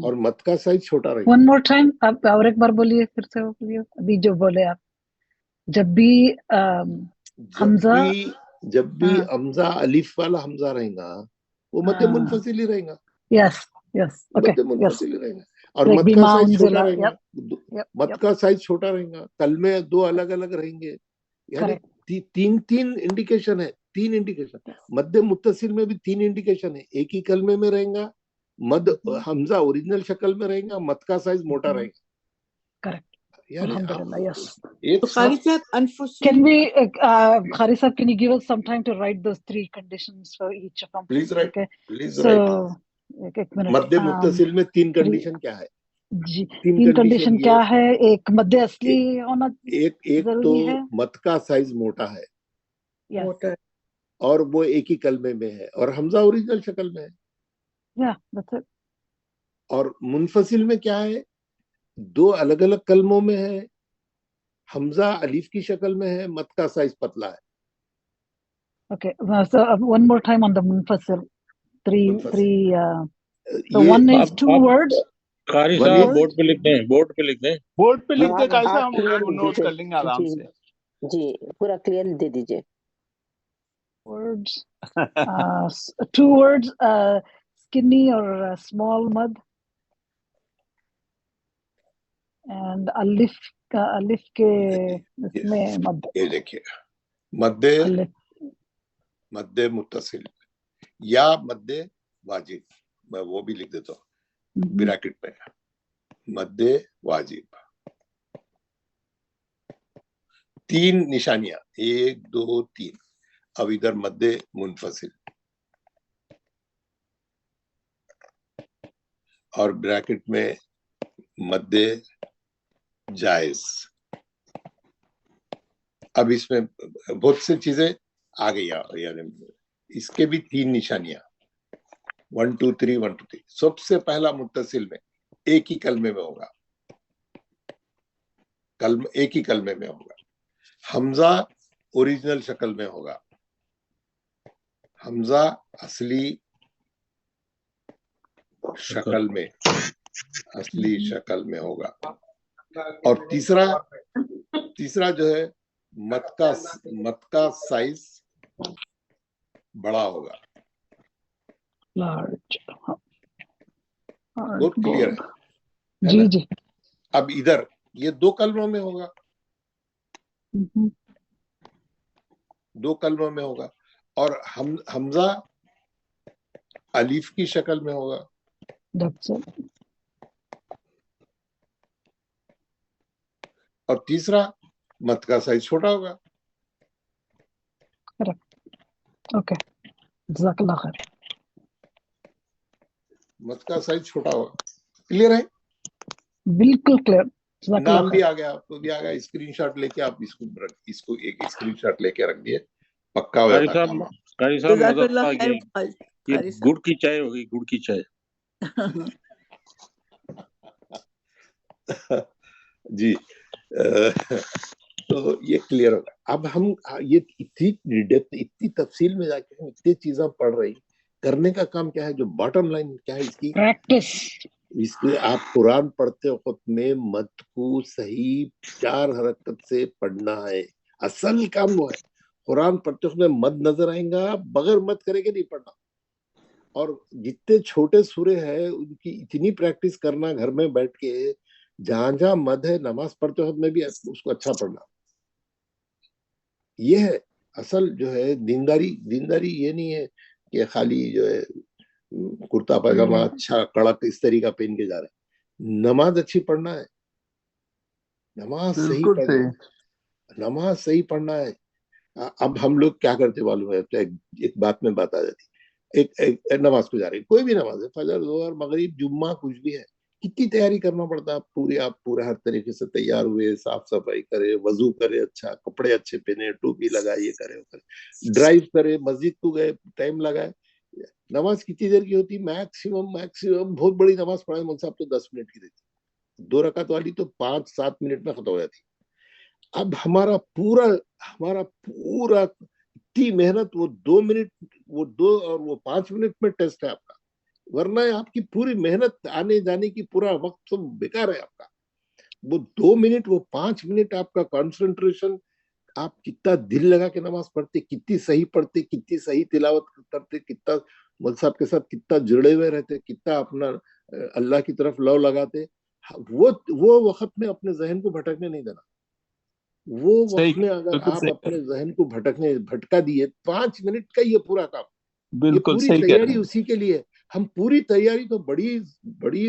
और मत का साइज छोटा रहेगा. वन मोर टाइम, आप और एक बार बोलिए फिर से. अभी जो बोले आप, जब भी हमजा अलिफ वाला हमजा रहेगा वो मध्य मुनफसिल ही रहेगा. यस ओके, मध्य मुनफसिल ही रहेगा और मत का साइज छोटा रहेगा. मत का साइज छोटा रहेगा. कल में दो अलग अलग रहेंगे, यानी तीन इंडिकेशन है. 3 इंडिकेशन. मध्य मुत्तसिल में भी 3 इंडिकेशन है. एक ही कलमे में रहेगा, मद हमजा ओरिजिनल शक्ल में रहेगा, मत का साइज मोटा रहेगा. Correct. Can we, Khari sahab, can you give us some time to write those 3 conditions for each of them? Please write. Okay. Please so, write. एक मिनट. मध्य मुत्तसिल में 3 कंडीशन क्या है? जी, 3 कंडीशन क्या है? एक मध्य असली होना एक तो मत का साइज मोटा है. मोटा और वो एक ही कलमे में है और हमजा ओरिजिनल शक्ल में है. that's it. और मुनफसिल में क्या है? 2 अलग अलग कलमों में है, हमजा अलिफ की शक्ल में है, मत का साइज पतला है. Okay, so one more time on the munfasil. Three so one is 2 words. कारी साहब बोर्ड पे लिख दें. बोर्ड पे लिख दे. कैसा हम नोट कर लेंगे आराम से. जी पूरा क्लियर दे दीजिए. Words 2 words, skinny or small mud, and alif के इसमें मद. ये देखिए मध्य मुत्तसिल या मध्य वाजिब, मैं वो भी लिख देता हूँ ब्रैकेट में. मध्य वाजिब तीन निशानियां, 1 2 3. अब इधर मध्य मुनफसिल और ब्रैकेट में मध्य जायज. अब इसमें बहुत सी चीजें आ गई, यानी इसके भी 3 निशानियां, 1 2 3 1 2 3. सबसे पहला मुत्तसिल में एक ही कलमे में होगा, एक ही कलमे में होगा. हमजा ओरिजिनल शक्ल में होगा, हमजा असली शक्ल में, असली शक्ल में होगा. और तीसरा जो है मत का साइज बड़ा होगा. लार्ज. बहुत क्लियर है जी ना? जी. अब इधर ये 2 कलमों में होगा, 2 कलमों में होगा. और हमजा अलीफ की शक्ल में होगा. That's it. और तीसरा मत का साइज छोटा होगा. Correct. Okay. Jazakallah khair. मत का साइज छोटा होगा. क्लियर है? बिल्कुल क्लियर. नाम भी आ गया, आपको भी आ गया. स्क्रीनशॉट लेके आप इसको एक स्क्रीनशॉट लेके रख दिए, पक्का हो जाता काम. कारी साहब मदद जज़ाकल्लाह आ खैर गई. ये कारी साहब. गुड़ की चाय होगी, गुड़ की चाय. जी. तो ये क्लियर होगा. अब हम ये इतनी डेप्थ, इतनी तफसील में जाके हम इतनी चीजें पढ़ रही, करने का काम क्या है? जो बॉटम लाइन क्या है इसकी? प्रैक्टिस. इसलिए आप कुरान पढ़ते वक्त में मद को सही 4 हरकत से पढ़ना है. असल काम वो है. कुरान पढ़ते वक्त में मद नजर आएगा, बगैर मद करेंगे नहीं पढ़ना. और जितने छोटे सूरे हैं उनकी इतनी प्रैक्टिस करना घर में बैठ के, जहां जहां मद है नमाज पढ़ते वक्त में भी उसको अच्छा पढ़ना. ये है असल जो है दीनदारी. ये नहीं है कि खाली जो है कुर्ता पैजामा अच्छा कड़क इस तरीका पहन के जा रहे. नमाज अच्छी पढ़ना है, नमाज सही पढ़ना है, नमाज सही पढ़ना है. अब हम लोग क्या करते मालूम है? तो एक बात में बात आ जाती. एक नमाज को जा रही, कोई भी नमाज है, फजर जोहर मगरिब जुम्मा कुछ भी है, कितनी तैयारी करना पड़ता है. आप पूरे हर तरीके से तैयार हुए, साफ सफाई करे, वजू करे, अच्छा कपड़े अच्छे पहने, टोपी लगाए, ये करे, ड्राइव करे, मस्जिद को गए, टाइम लगाए. नमाज कितनी देर की होती? मैक्सिमम बहुत बड़ी नमाज पढ़ाए मौलवी साहब तो 10 मिनट की देती. 2 रकात वाली तो 5-7 मिनट में खत्म हो जाती. अब हमारा पूरा इतनी मेहनत, वो 2 मिनट, वो 2 और वो 5 मिनट में टेस्ट है आपका. वरना आपकी पूरी मेहनत आने जाने की पूरा वक्त तो बेकार है आपका. वो 2 मिनट, वो 5 मिनट आपका कंसंट्रेशन, आप कितना दिल लगा के नमाज पढ़ते, कितनी सही पढ़ते, कितनी सही तिलावत करते, कितना मौलवी साहब के साथ कितना जुड़े हुए रहते, कितना अपना अल्लाह की तरफ लव लगाते. वो वक्त में अपने जहन को भटकने नहीं देना. वो वक्त में अगर आप अपने जहन को भटका दिए, 5 मिनट का ये पूरा काम, ये पूरी तैयारी उसी के लिए. हम पूरी तैयारी तो बड़ी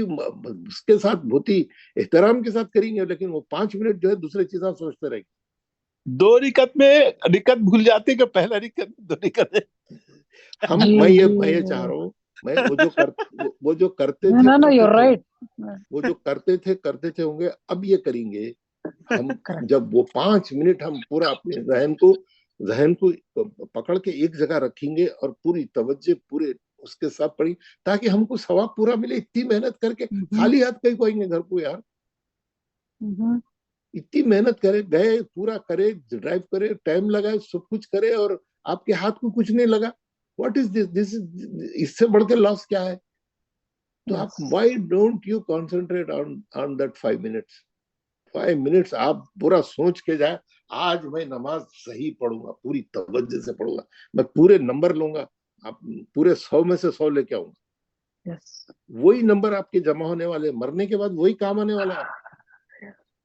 उसके साथ बहुत ही एहतराम के साथ करेंगे, लेकिन वो 5 मिनट जो है दूसरी चीजें सोचते रहेंगे. 2 रिकत में रिकत भूल जाते कि पहला रिकत 2 रिकत है. मैं ये चाह रहा हूँ, मैं वो जो करते थे, no, you're right. वो जो करते थे होंगे, अब ये करेंगे हम. जब वो 5 मिनट हम पूरा अपने जहन को पकड़ के एक जगह रखेंगे और पूरी तवज्जो पूरे उसके साथ पढ़ी, ताकि हमको सवाब पूरा मिले. इतनी मेहनत करके खाली हाथ कहीं को आएंगे घर को यार. इतनी मेहनत करे, गए, पूरा करे, ड्राइव करे, टाइम लगाए, सब कुछ करे, और आपके हाथ को कुछ नहीं लगा. What is this? इससे बढ़ के लॉस क्या है? तो आप why don't you concentrate on that 5 minutes. 5 minutes आप पूरा सोच के जाए, आज मैं नमाज सही पढ़ूंगा, पूरी तवज्जो से पढ़ूंगा, मैं पूरे नंबर लूंगा, आप पूरे 100 में से 100 लेके आऊंगा. वही नंबर आपके जमा होने वाले, मरने के बाद वही काम आने वाला है.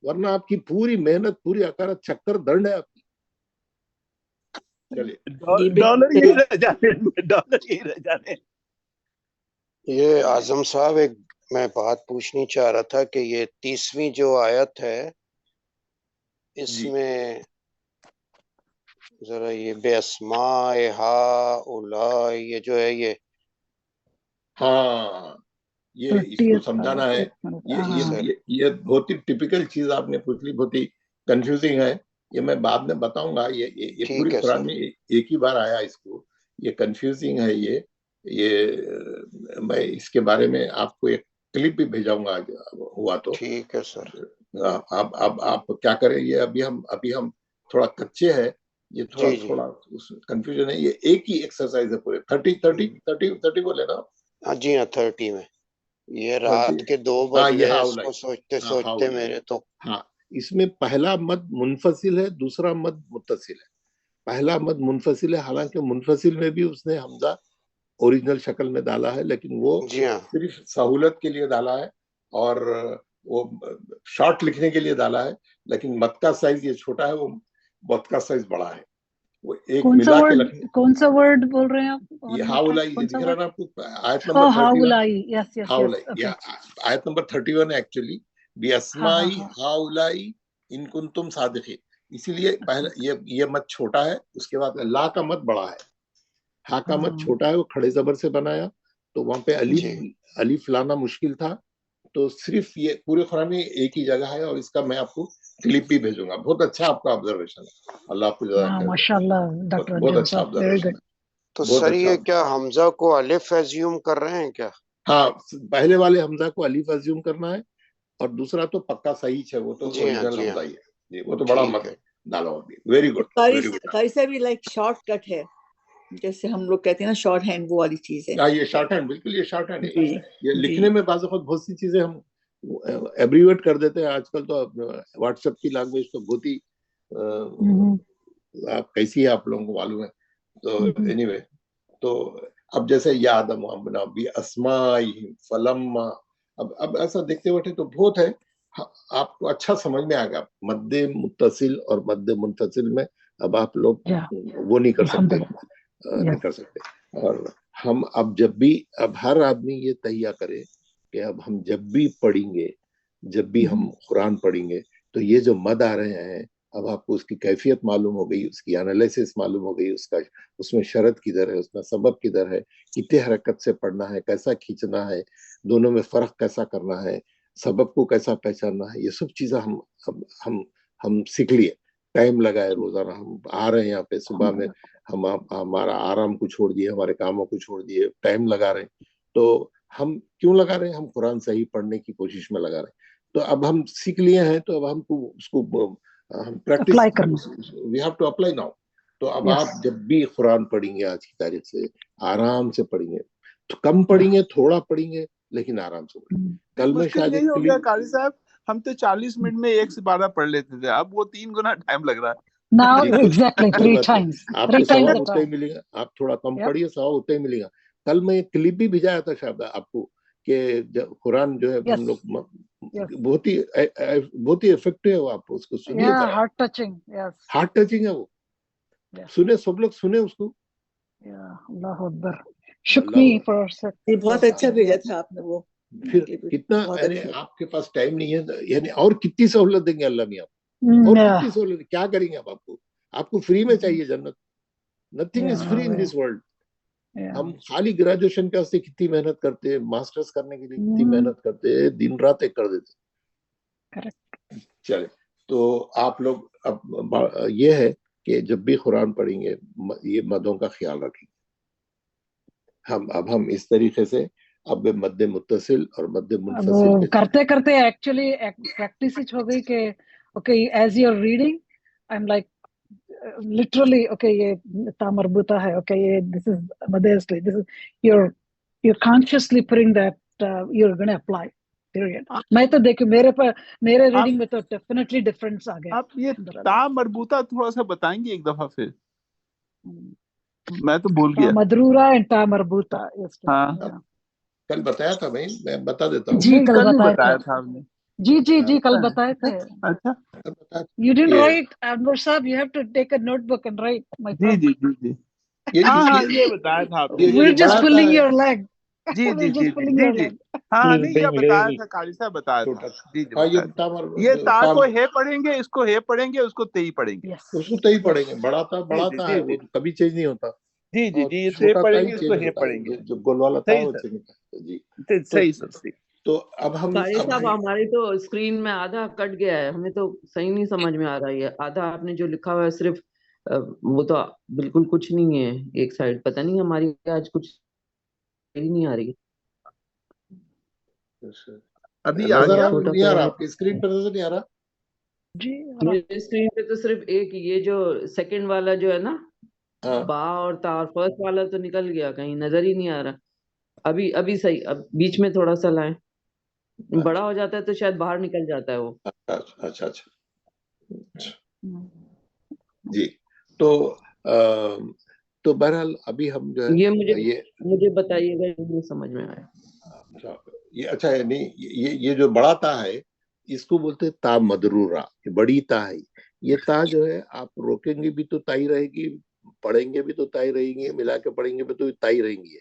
वरना आपकी पूरी मेहनत, पूरी अकारत चक्कर दंड है आपकी. चलिए, डॉलर ही रह जाने. ये आजम साहब, एक मैं बात पूछनी चाह रहा था कि ये 30वीं जो आयत है, इसमें ذرا یہ بے اسماء ہا اولا یہ جو ہے یہ ہاں یہ اس کو سمجھانا ہے. یہ بہت ہی ٹپیکل چیز آپ نے پوچھ لی, بہت ہی کنفیوزنگ ہے. یہ میں بعد میں بتاؤں گا. یہ پوری قرآن میں ایک ہی بار آیا اس کو. یہ کنفیوزنگ ہے. یہ میں اس کے بارے میں آپ کو ایک کلپ بھی بھیجاؤں گا ہوا تو. ٹھیک ہے سر. آپ کیا کریں, یہ ابھی ہم تھوڑا کچے ہیں, یہ تھوڑا کنفیوژن ہے. یہ ایک ہی ایکسرسائز ہے پورے 30 بولے نا. ہاں جی ہاں 30 میں. یہ رات کے 2 بجے اس کو سوچتے میرے تو. ہاں اس میں پہلا مد منفصل ہے, دوسرا مد متصل ہے. پہلا مد منفصل ہے, حالانکہ منفصل میں بھی اس نے حمزہ اوریجنل شکل میں ڈالا ہے, لیکن وہ صرف سہولت کے لیے ڈالا ہے اور وہ شارٹ لکھنے کے لیے ڈالا ہے. لیکن مد کا سائز یہ چھوٹا ہے, وہ مد کا سائز بڑا ہے. وہ ایک ملا کے لکھنے. کون سا ورڈ بول رہے ہیں آپ؟ یہ ہاولائی, یہ دکھ رہا نا آپ کو آیت نمبر 31. ہاولائی آیت نمبر 31 ہے ایکچولی. بِأَسْمَاءِ ہاولائی ان کنتم صادقین. اسی لیے پہلا یہ مد چھوٹا ہے, اس کے بعد لا کا مد بڑا ہے. ہا کا مد چھوٹا ہے, وہ کھڑے زبر سے بنایا, تو وہاں پہ الف لانا مشکل تھا. تو صرف یہ پورے قرآن میں ایک ہی جگہ ہے, اور اس کا میں آپ کو کلپ بھی بھیجوں گا. بہت اچھا آپ کا آبزرویشن ہے. اللہ آپ کو جزاک خیر. ماشاءاللہ ڈاکٹر بہت اچھا آبزرویشن ہے. تو سر یہ کیا حمزہ کو الف ایزیوم کر رہے ہیں کیا؟ ہاں پہلے والے حمزہ کو الف ایزیوم کرنا ہے, اور دوسرا تو پکا صحیح ہے, وہ تو اوریجنل حمزہ ہی ہے. وہ تو بڑا مت ڈالا ہوگی. Very good. قاری صاحب بھی لائک شارٹ کٹ ہے, جیسے ہم لوگ کہتے ہیں نا شارٹ ہینڈ, وہ والی چیز ہے. یہ شارٹ ہینڈ, بالکل یہ شارٹ ہینڈ ہے. یہ لکھنے میں بعض اوقات بہت سی چیزیں ہم ایبریویٹ کر دیتے ہیں. آج کل تو واٹس ایپ کی لینگویج تو بہت ہی کیسی ہے آپ لوگوں کو معلوم ہے. تو اینی وے, تو اب جیسے یاد بنا بھی اسمائی فلما, اب ایسا دیکھتے بیٹھے تو بہت ہے. آپ کو اچھا سمجھ میں آ گیا. مد متصل اور مد منفصل میں اب آپ لوگ وہ نہیں کر سکتے. اور ہم اب جب بھی, اب ہر آدمی یہ تہیہ کرے کہ اب ہم جب بھی پڑھیں گے, جب بھی ہم قرآن پڑھیں گے, تو یہ جو مد آ رہے ہیں, اب آپ کو اس کی کیفیت معلوم ہو گئی, اس کی انالیسس معلوم ہو گئی, اس میں شرط کدھر ہے, اس میں سبب کدھر ہے, کتنے حرکت سے پڑھنا ہے, کیسا کھینچنا ہے, دونوں میں فرق کیسا کرنا ہے, سبب کو کیسا پہچاننا ہے. یہ سب چیزیں ہم سیکھ لیے. ٹائم لگائے, روزانہ ہم آ رہے ہیں یہاں پہ, صبح میں ہم ہمارا آرام کو چھوڑ دیے, ہمارے کاموں کو چھوڑ دیے, ٹائم لگا رہے ہیں. تو ہم کیوں لگا رہے ہیں؟ ہم قرآن صحیح پڑھنے کی کوشش میں لگا رہے ہیں. تو اب ہم سیکھ لیے ہیں, تو اب ہم کو اس کو ہم practice, we have to apply now. تو اب آپ جب بھی قرآن پڑھیں گے آج کی تاریخ سے, آرام سے پڑھیں گے. تو کم پڑھیں گے, تھوڑا پڑھیں گے, لیکن آرام سے پڑھیں گے. کل میں شاید یہی ہو گیا قاری صاحب, ہم تو 40 منٹ میں 1 سے 12 پڑھ لیتے تھے, اب وہ 3 گنا ٹائم لگ رہا ہے. آپ کو ثواب اتنا ہی ملے گا. آپ تھوڑا کم پڑھیے, ثواب اتنا ہی ملے گا. کل میں ایک کلپ بھی بھیجایا تھا شاید آپ کو, کہ قرآن جو ہے ہم لوگ بہت ہی افیکٹو ہے. وہ آپ اس کو سنیے, ہارٹ ٹچنگ ہے. وہ سنے, سب لوگ سنے اس کو. اللہ اکبر, شکریہ. بہت اچھا بھیجا تھا آپ نے. وہ پھر کتنا, آپ کے پاس ٹائم نہیں ہے, یعنی اور کتنی سہولت دیں گے اللہ میاں, اور کتنی سہولت, کیا کریں گے آپ کو فری میں چاہیے جنت. Nothing is free in this world. ہم خالی گریجویشن کے واسطے کتنی محنت کرتے, ماسٹرز کرنے کے لیے کتنی محنت کرتے, دن رات ایک کر دیتے. چلے, تو آپ لوگ اب یہ ہے کہ جب بھی قرآن پڑھیں گے, یہ مدوں کا خیال رکھیں. ہم اس طریقے سے اب مد متصل اور مد منفصل کرتے کرتے ایکچولی پریکٹس ہو گئی کہ okay as you are reading I am like literally okay یہ تا مربوطہ ہے, okay یہ this is modestly, this is you're consciously putting that you're going to apply period. میں تو دیکھیں میرے ریڈنگ میں تو ڈیفینیٹلی ڈفرینس آ گیا. آپ یہ تا مربوطہ تھوڑا سا بتائیں گے ایک دفعہ پھر, میں تو بھول گیا. مدرورہ اینڈ تا مربوطہ. کل بتایا تھا بھائی, میں بتا دیتا ہوں. جی کل بتایا تھا آپ نے. جی کل بتائے تھے. اچھا, you didn't write, Anwar Sahab, you have to take a notebook and write. جی یہ بتایا تھا آپ نے. We're just pulling your leg. جی हाँ नहीं, ये बताया था कारी साहब, बताया था। जी जी, ये ता को हे पढ़ेंगे, इसको हे पढ़ेंगे, उसको तेई पढ़ेंगे, उसको तई पढ़ेंगे। बड़ा ता है वो कभी चेंज नहीं होता। जी जी जी, ये ते पढ़ेंगे, इसको हे पढ़ेंगे, जो गोल वाला था वो चेंज होता है। जी सही सर। तो अब हम कारी साहब हमारी तो स्क्रीन में आधा कट गया है, हमें तो सही नहीं समझ में आ रहा है। आधा आपने जो लिखा हुआ है सिर्फ वो तो बिल्कुल कुछ नहीं है एक साइड। पता नहीं हमारी आज कुछ नहीं आ रही। अभी आ गया? नहीं आ रहा आपकी स्क्रीन पर, नजर नहीं आ रहा जी? मेरे स्क्रीन पे तो सिर्फ एक ये जो सेकंड वाला जो है ना, बा और ता, और फर्स्ट वाला तो निकल गया, कहीं नजर ही नहीं आ रहा। अभी सही, अब बीच में थोड़ा सा लाएं, बड़ा हो जाता है तो शायद बाहर निकल जाता है वो। अच्छा जी। तो बहरहाल अभी हम जो है ये मुझे बताइएगा, ये समझ में आया। ये अच्छा है नहीं, ये जो बड़ा ता है इसको बोलते हैं ता मदरूरा, ये बड़ी ता है। ये ता जो है आप रोकेंगे भी तो ताई रहेगी, पढ़ेंगे भी तो ताई रहेंगी, मिला के पढ़ेंगे भी तो ताई रहेंगी।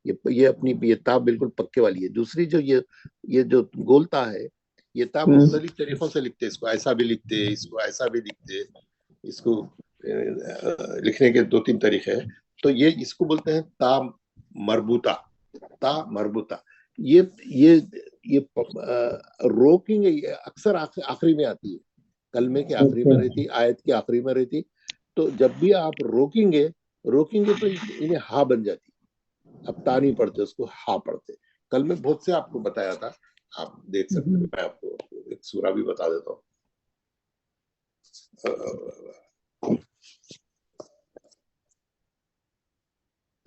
ये अपनी ये ता बिल्कुल पक्के वाली है। दूसरी जो ये जो गोलता है, ये ता मुख्तलिफ तरीकों से लिखते हैं। इसको ऐसा भी लिखते हैं, इसको ऐसा भी लिखते हैं। इसको लिखने के 2-3 तरीके हैं। तो ये इसको बोलते हैं ता मरबूता। ता मरबूता ये रोकेंगे अक्सर आखिरी में आती है, कलमे के आखिरी में रहती, आयत के आखिरी में रहती। तो जब भी आप रोकेंगे तो इन्हें हा बन जाती। अब ता नहीं पढ़ते, उसको हा पढ़ते। कल मैं बहुत से आपको बताया था, आप देख सकते हैं। मैं आपको एक सूरा भी बता देता हूँ।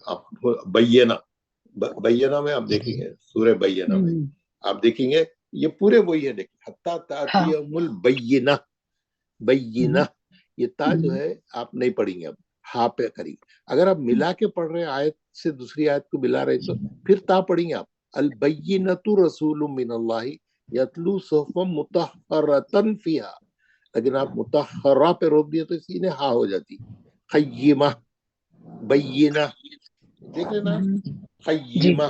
आप बैयना में आप देखेंगे, सूरह बैयना में आप देखेंगे ये पूरे वही है। देखिए हत्ता तातियमुल बैयना, ये ता जो है आप नहीं पढ़ेंगे, अब हा पे करिए। अगर आप मिला के पढ़ रहे हैं, आयत से दूसरी आयत को मिला रहे तो फिर ता पढ़ेंगे आप। अल बैयिनतु रसूलुम मिनल्लाहि यतलू सुहफम मुतहहरतन फीहा। लेकिन आप मुतहहरा पे रोक दिए तो इसीने हा हो जाती। क़य्यिमा बैयिना, देख लेना, क़य्यिमा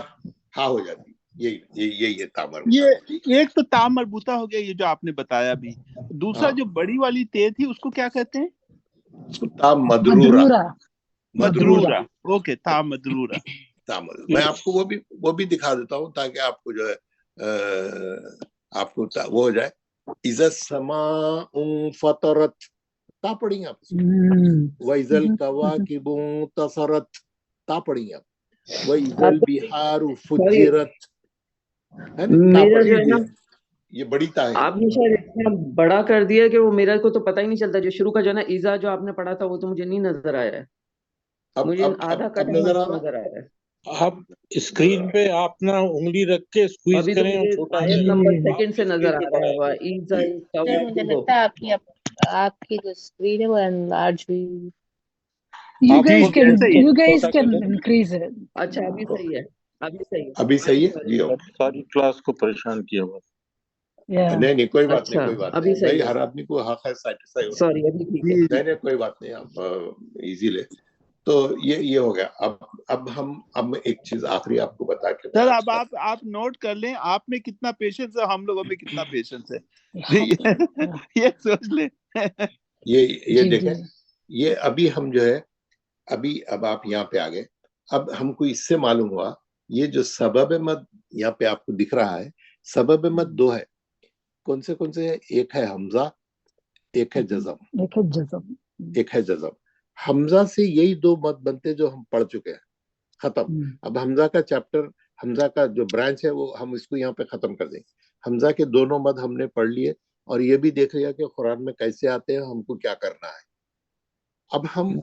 हा हो जाती। यही तामर। ये एक तो तामरबूता हो गया, ये जो आपने बताया भी। दूसरा जो बड़ी वाली ते थी उसको क्या कहते हैं? उसको तामदरूरा। मदरूरा, ओके, तामदरूरा। मैं आपको वो भी दिखा देता हूँ ताकि आपको जो है आपको वो हो जाए। इज़ा समाउ फतरत, ता पढ़ेंगे आप। वइज़ल कवाकिबु तसरत, ता पढ़ेंगे आप। वइज़ल बिहारु फुज्जिरत, है ना? मेरा जो है ना, ये बड़ी ता है। आपने शायद इतना बड़ा कर दिया कि वो मेरा को तो पता ही नहीं चलता। जो शुरू का जो ना ईजा जो आपने पढ़ा था वो तो मुझे नहीं नजर आया है। मुझे आधा कट नजर आ रहा है। आप स्क्रीन पे आप ना उंगली रख के स्क्वीज करें और छोटा आयत नंबर सेकंड से नजर आ रहा है। ईजा मुझे लगता है आपकी जो स्क्रीन है वो एनलार्ज हुई। You guys can increase it. अच्छा अभी सही है, अभी सही है जी। सारी क्लास को परेशान किया हुआ। नहीं कोई बात नहीं, कोई बात नहीं भाई, है। हर आदमी को हक है सैटिस्फाई होना। सॉरी अभी ठीक है। नहीं कोई बात नहीं, आप इजी ले। तो ये हो गया। अब मैं एक चीज आखिरी आपको बता के सर, अब आप नोट कर लें, आप में कितना पेशेंस है, हम लोगों में कितना पेशेंस है। ये सोच ले। ये देखें, ये अभी हम जो है अब आप यहाँ पे आ गए। अब हमको इससे मालूम हुआ ये जो सबब मद यहाँ पे आपको दिख रहा है, सबब मद 2 है। कौन से है? एक है हमजा, एक है जज़म। एक है जज़म। हमजा से यही 2 मद बनते जो हम पढ़ चुके हैं, खत्म। अब हमजा का चैप्टर, हमजा का जो ब्रांच है वो हम इसको यहाँ पे खत्म कर देंगे। हमजा के दोनों मद हमने पढ़ लिए और ये भी देख लिया कि कुरान में कैसे आते हैं, हमको क्या करना है। अब हम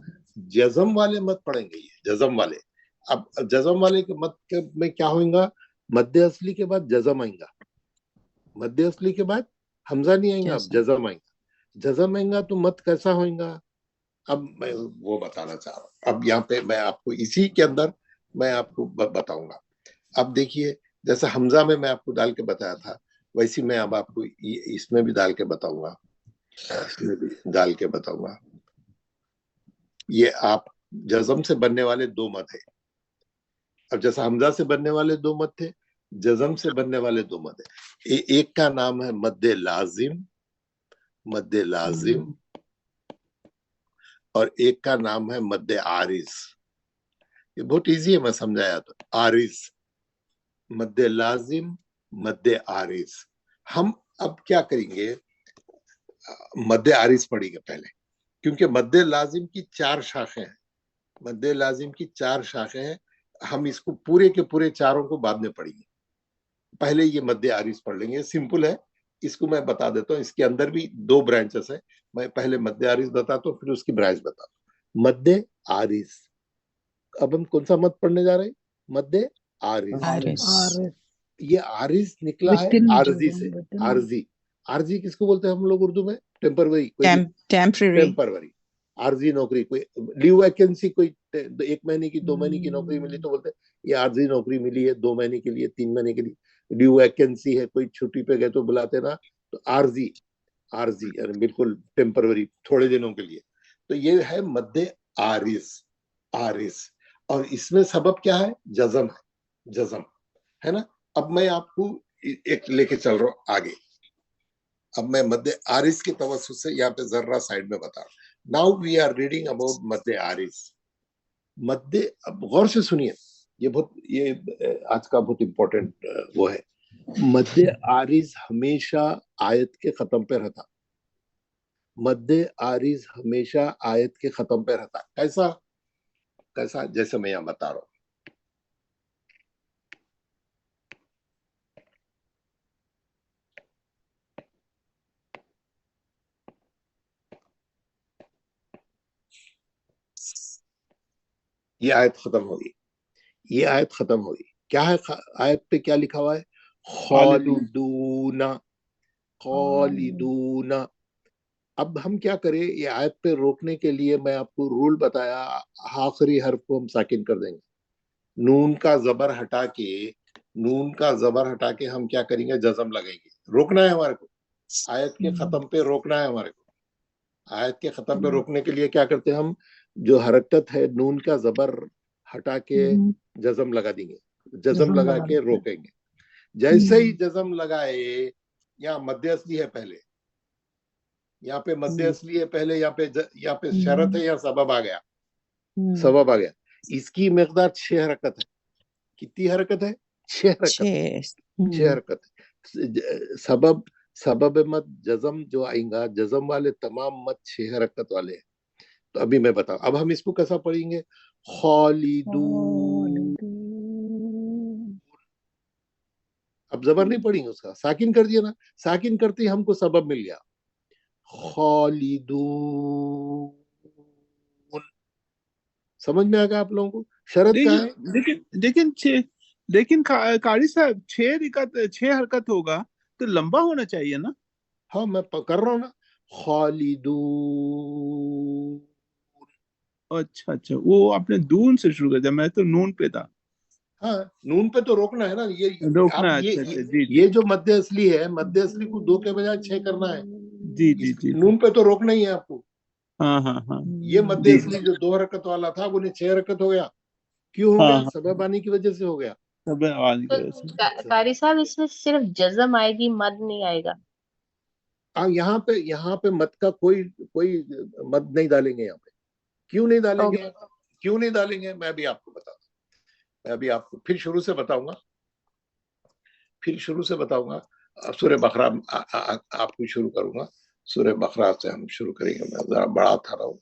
जज़म वाले मद पढ़ेंगे, ये जज़म वाले। अब जज़म वाले के मद में क्या होगा? मद असली के बाद जज़म आएगा, मद असली के बाद हमजा नहीं आएगा, अब जज़म आएगा। जज़म आएगा तो मद कैसा होगा? अब मैं वो बताना चाह रहा हूँ। अब यहाँ पे मैं आपको इसी के अंदर मैं आपको बताऊंगा। अब देखिए, जैसे हमजा में मैं आपको डाल के बताया था, वैसी मैं अब आपको इसमें भी डाल के बताऊंगा, इसमें भी डाल के बताऊंगा। ये आप जज़म से बनने वाले 2 मद है। अब जैसा हमजा से बनने वाले 2 मद थे, जज़म से बनने वाले दो मद है, एक का नाम है मद लाजिम और एक का नाम है मद आरिज। ये बहुत इजी है, मैं समझाया तो। आरिज, मद लाजिम, मद आरिज। हम अब क्या करेंगे, मद आरिज पढ़ेंगे पहले, क्योंकि मद लाजिम की 4 शाखें हैं। मद लाजिम की 4 शाखें हैं, हम इसको पूरे के पूरे चारों को बाद में पढ़ेंगे। पहले ये मद आरिज पढ़ लेंगे, सिंपल है, इसको मैं बता देता हूँ। इसके अंदर भी 2 ब्रांचेस है, मैं पहले मद आरिज बताता हूँ, फिर उसकी ब्रांच बताता हूँ। मद आरिज, अब हम कौन सा मद पढ़ने जा रहे हैं? मद आरिज। ये आरिज निकला है आरजी से। आरजी किसको बोलते हैं हम लोग उर्दू में? टेम्पररी, टेम्पररी आरजी नौकरी। कोई लीव वैकेंसी, कोई 1 महीने की 2 महीने की नौकरी मिली तो बोलते हैं ये आरजी नौकरी मिली है, 2 महीने के लिए, 3 महीने के लिए लीव वैकेंसी है। कोई छुट्टी पे गए तो बुलाते ना, तो आरजी यानी बिल्कुल टेम्पररी, थोड़े दिनों के लिए। तो ये है मद आरिज। और इसमें सबब क्या है? जज़म है ना। अब मैं आपको एक लेके चल रहा हूं आगे। अब मैं मद आरिज के तवज्जुह से यहाँ पे जर्रा साइड में बता रहा हूं। Now we are reading about मद आरिज। अब गौर से सुनिए, ये आज का बहुत इंपॉर्टेंट वो है। मद आरिज हमेशा आयत के खत्म पे रहता। मद आरिज हमेशा आयत के खत्म पे रहता। कैसा? जैसे मैं यहाँ बता रहा हूं। ये आयत खत्म होगी, ये आयत खत्म होगी। क्या है आयत पे? क्या लिखा हुआ है? खालिदूना। अब हम क्या करें, ये आयत पे रोकने के लिए मैं आपको रूल बताया, आखिरी हर्फ को हम साकिन कर देंगे। नून का जबर हटा के हम क्या करेंगे? जज़म लगाएंगे। रोकना है हमारे को, आयत के खत्म पे रोकना है हमारे को। आयत के खत्म पे रोकने के लिए क्या करते हैं हम? जो हरकत है, नून का जबर हटा के जज़म लगा देंगे, जज़म लगा के रोकेंगे। जैसे ही जज़म लगाए, यहाँ मद असली है पहले, यहाँ पे मद असली है पहले, यहाँ पे शरत है, यहाँ सबब आ गया। इसकी मिकदार 6 हरकत है। कितनी हरकत है? 6 हरकत है। सबब मद जज़म जो आएगा, जज़म वाले तमाम मद 6 हरकत वाले हैं। तो अभी मैं बताऊं, अब हम इसको कैसा पढ़ेंगे? खालिदून। अब जबर नहीं पढ़ेंगे उसका, साकिन कर दिया ना। साकिन करते ही हमको सबब मिल गया, खालिदून। समझ में आ गया आप लोगों को? शरत क्या है? लेकिन कारी साहब 6 हरकत होगा तो लंबा होना चाहिए ना। हाँ, मैं कर रहा हूँ ना, खालिदून। अच्छा, वो आपने दून से शुरू कर दिया, मैं तो नून पे था। हाँ, नून पे तो रोकना है ना। रोकना है। ये जो मध्य असली है, मध्य असली को 2 के बजाय 6 करना है। जी। नून पे तो रोकना ही है आपको। हाँ। ये मध्य असली जो 2 हरकत वाला था, वो 6 हरकत हो गया। क्यों हो गया? सबब आने की वजह से हो गया। तो कारी साहब, इसमें सिर्फ जज़म आएगी, मद नहीं आएगा? यहाँ पे मद का कोई मद नहीं डालेंगे। यहाँ पे क्यों नहीं डालेंगे? मैं भी आपको बताता हूँ। मैं अभी आपको फिर शुरू से बताऊंगा। सूरह बकरा आपको शुरू करूंगा। सूरह बकरा से हम शुरू करेंगे। मैं जरा बड़ा था रहा हूँ।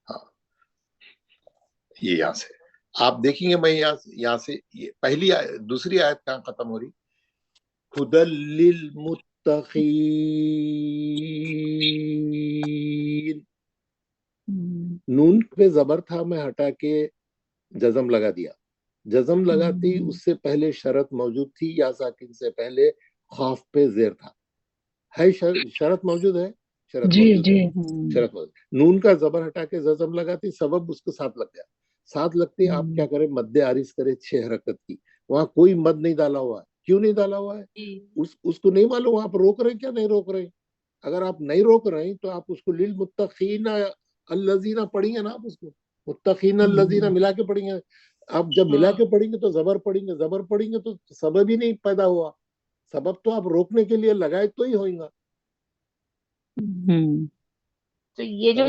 हाँ, ये यहाँ से आप देखेंगे। मैं यहाँ से ये दूसरी आयत कहाँ खत्म हो रही? हुदल लिल मुत्तकीन। नून पे जबर था, मैं हटा के जज़म लगा दिया। जज़म लगाती उससे पहले शरत मौजूद थी, या साकिन से पहले खौफ पे जेर था। है शरत मौजूद है? शरत मौजूद। नून का जबर हटा के जज़म लगाती, सबब उसको साथ लग गया। साथ लगते आप क्या करें? मद आरिज करे 6 हरकत की। वहां कोई मद नहीं डाला हुआ है। क्यों नहीं डाला हुआ है? उसको नहीं मालूम आप रोक रहे क्या नहीं रोक रहे। अगर आप नहीं रोक रहे तो आप उसको लिल मुत्तकीन अल्लज़ीना पढ़ेंगे ना। आप उसको मुत्तकीन अल्लज़ीना मिला के पढ़ेंगे। آپ جب ملا کے پڑھیں گے تو زبر پڑھیں گے تو سبب ہی نہیں پیدا ہوا. سبب تو آپ روکنے کے لیے لگائے تو ہی ہوئیں گا. تو یہ جو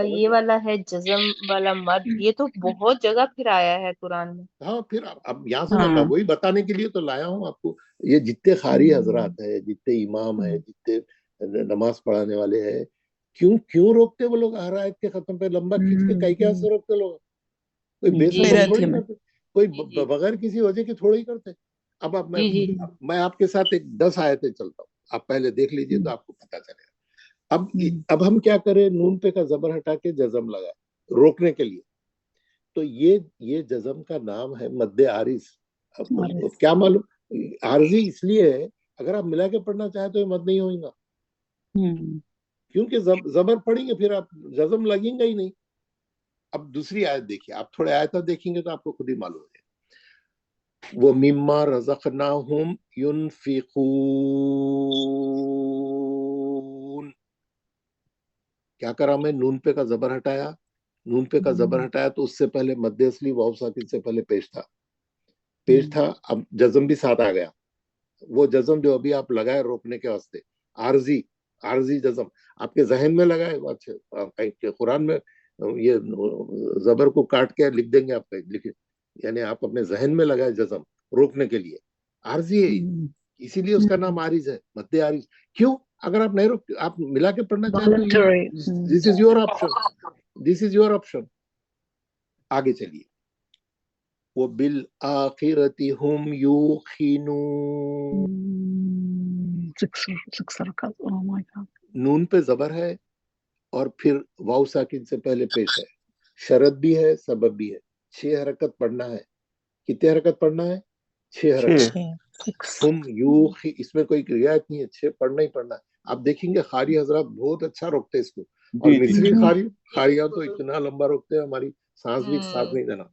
یہ والا ہے جزم والا مد، یہ تو بہت جگہ پھر آیا ہے قرآن میں. ہاں پھر اب یہاں سے میں وہی بتانے کے لیے تو لایا ہوں آپ کو. یہ جتنے قاری حضرات ہیں، جتنے امام ہیں، جتنے نماز پڑھانے والے ہیں، کیوں روکتے وہ لوگ ہر آیت کے ختم پہ لمبا کھینچ کے؟ کیا سے روکتے لوگ؟ کوئی بے سبب تھوڑی کرتے، کوئی بغیر کسی وجہ کی تھوڑی کرتے. اب میں آپ کے ساتھ ایک 10 آیتیں چلتا ہوں، آپ پہلے دیکھ لیجئے تو آپ کو پتہ چلے گا. اب ہم کیا کریں؟ نون پہ کا زبر ہٹا کے جزم لگائے روکنے کے لیے. تو یہ جزم کا نام ہے مد عارض. کیا معلوم عارضی اس لیے ہے، اگر آپ ملا کے پڑھنا چاہیں تو یہ مد نہیں ہوئے گا، کیونکہ زبر پڑھیں گے پھر آپ جزم لگیں گا ہی نہیں. اب دوسری آیت دیکھیے، آپ تھوڑے آیتیں دیکھیں گے تو آپ کو خود ہی معلوم ہے. وَمِمَّا رَزَقْنَاهُمْ يُنْفِقُونَ. کیا کرا میں؟ نون پہ کا زبر ہٹایا. نون پہ کا زبر ہٹایا تو اس سے پہلے مد اصلی واو ساکن سے پہلے پیش تھا. اب جزم بھی ساتھ آ گیا. وہ جزم جو ابھی آپ لگائے روکنے کے واسطے، عارضی جزم آپ کے ذہن میں لگائے. اچھا قرآن میں یہ زبر کو کاٹ کے لکھ دیں گے آپ لکھے، یعنی آپ اپنے ذہن میں لگائے جزم روکنے کے لیے. عارضی ہے، اسی لیے اس کا نام عارض ہے، مد عارض. کیوں؟ اگر آپ نہیں روکتے، آپ ملا کے پڑھنا چاہیں تو دس از یور آپشن. آگے چلیے. وَبِالْآخِرَةِ هُمْ يُوقِنُونَ. نون پہ زبر ہے اور پھر واو ساکن سے پہلے پیش ہے. شرط بھی ہے، سبب بھی ہے. 6 حرکت پڑھنا ہے. کتنے حرکت پڑھنا ہے؟ 6 حرکت. ہم اس میں کوئی رعایت نہیں ہے، 6 پڑھنا ہی پڑھنا ہے. آپ دیکھیں گے قاری حضرات بہت اچھا روکتے اس کو، اور مصری قاریہ تو اتنا لمبا روکتے ہیں ہماری سانس بھی ساتھ نہیں دینا.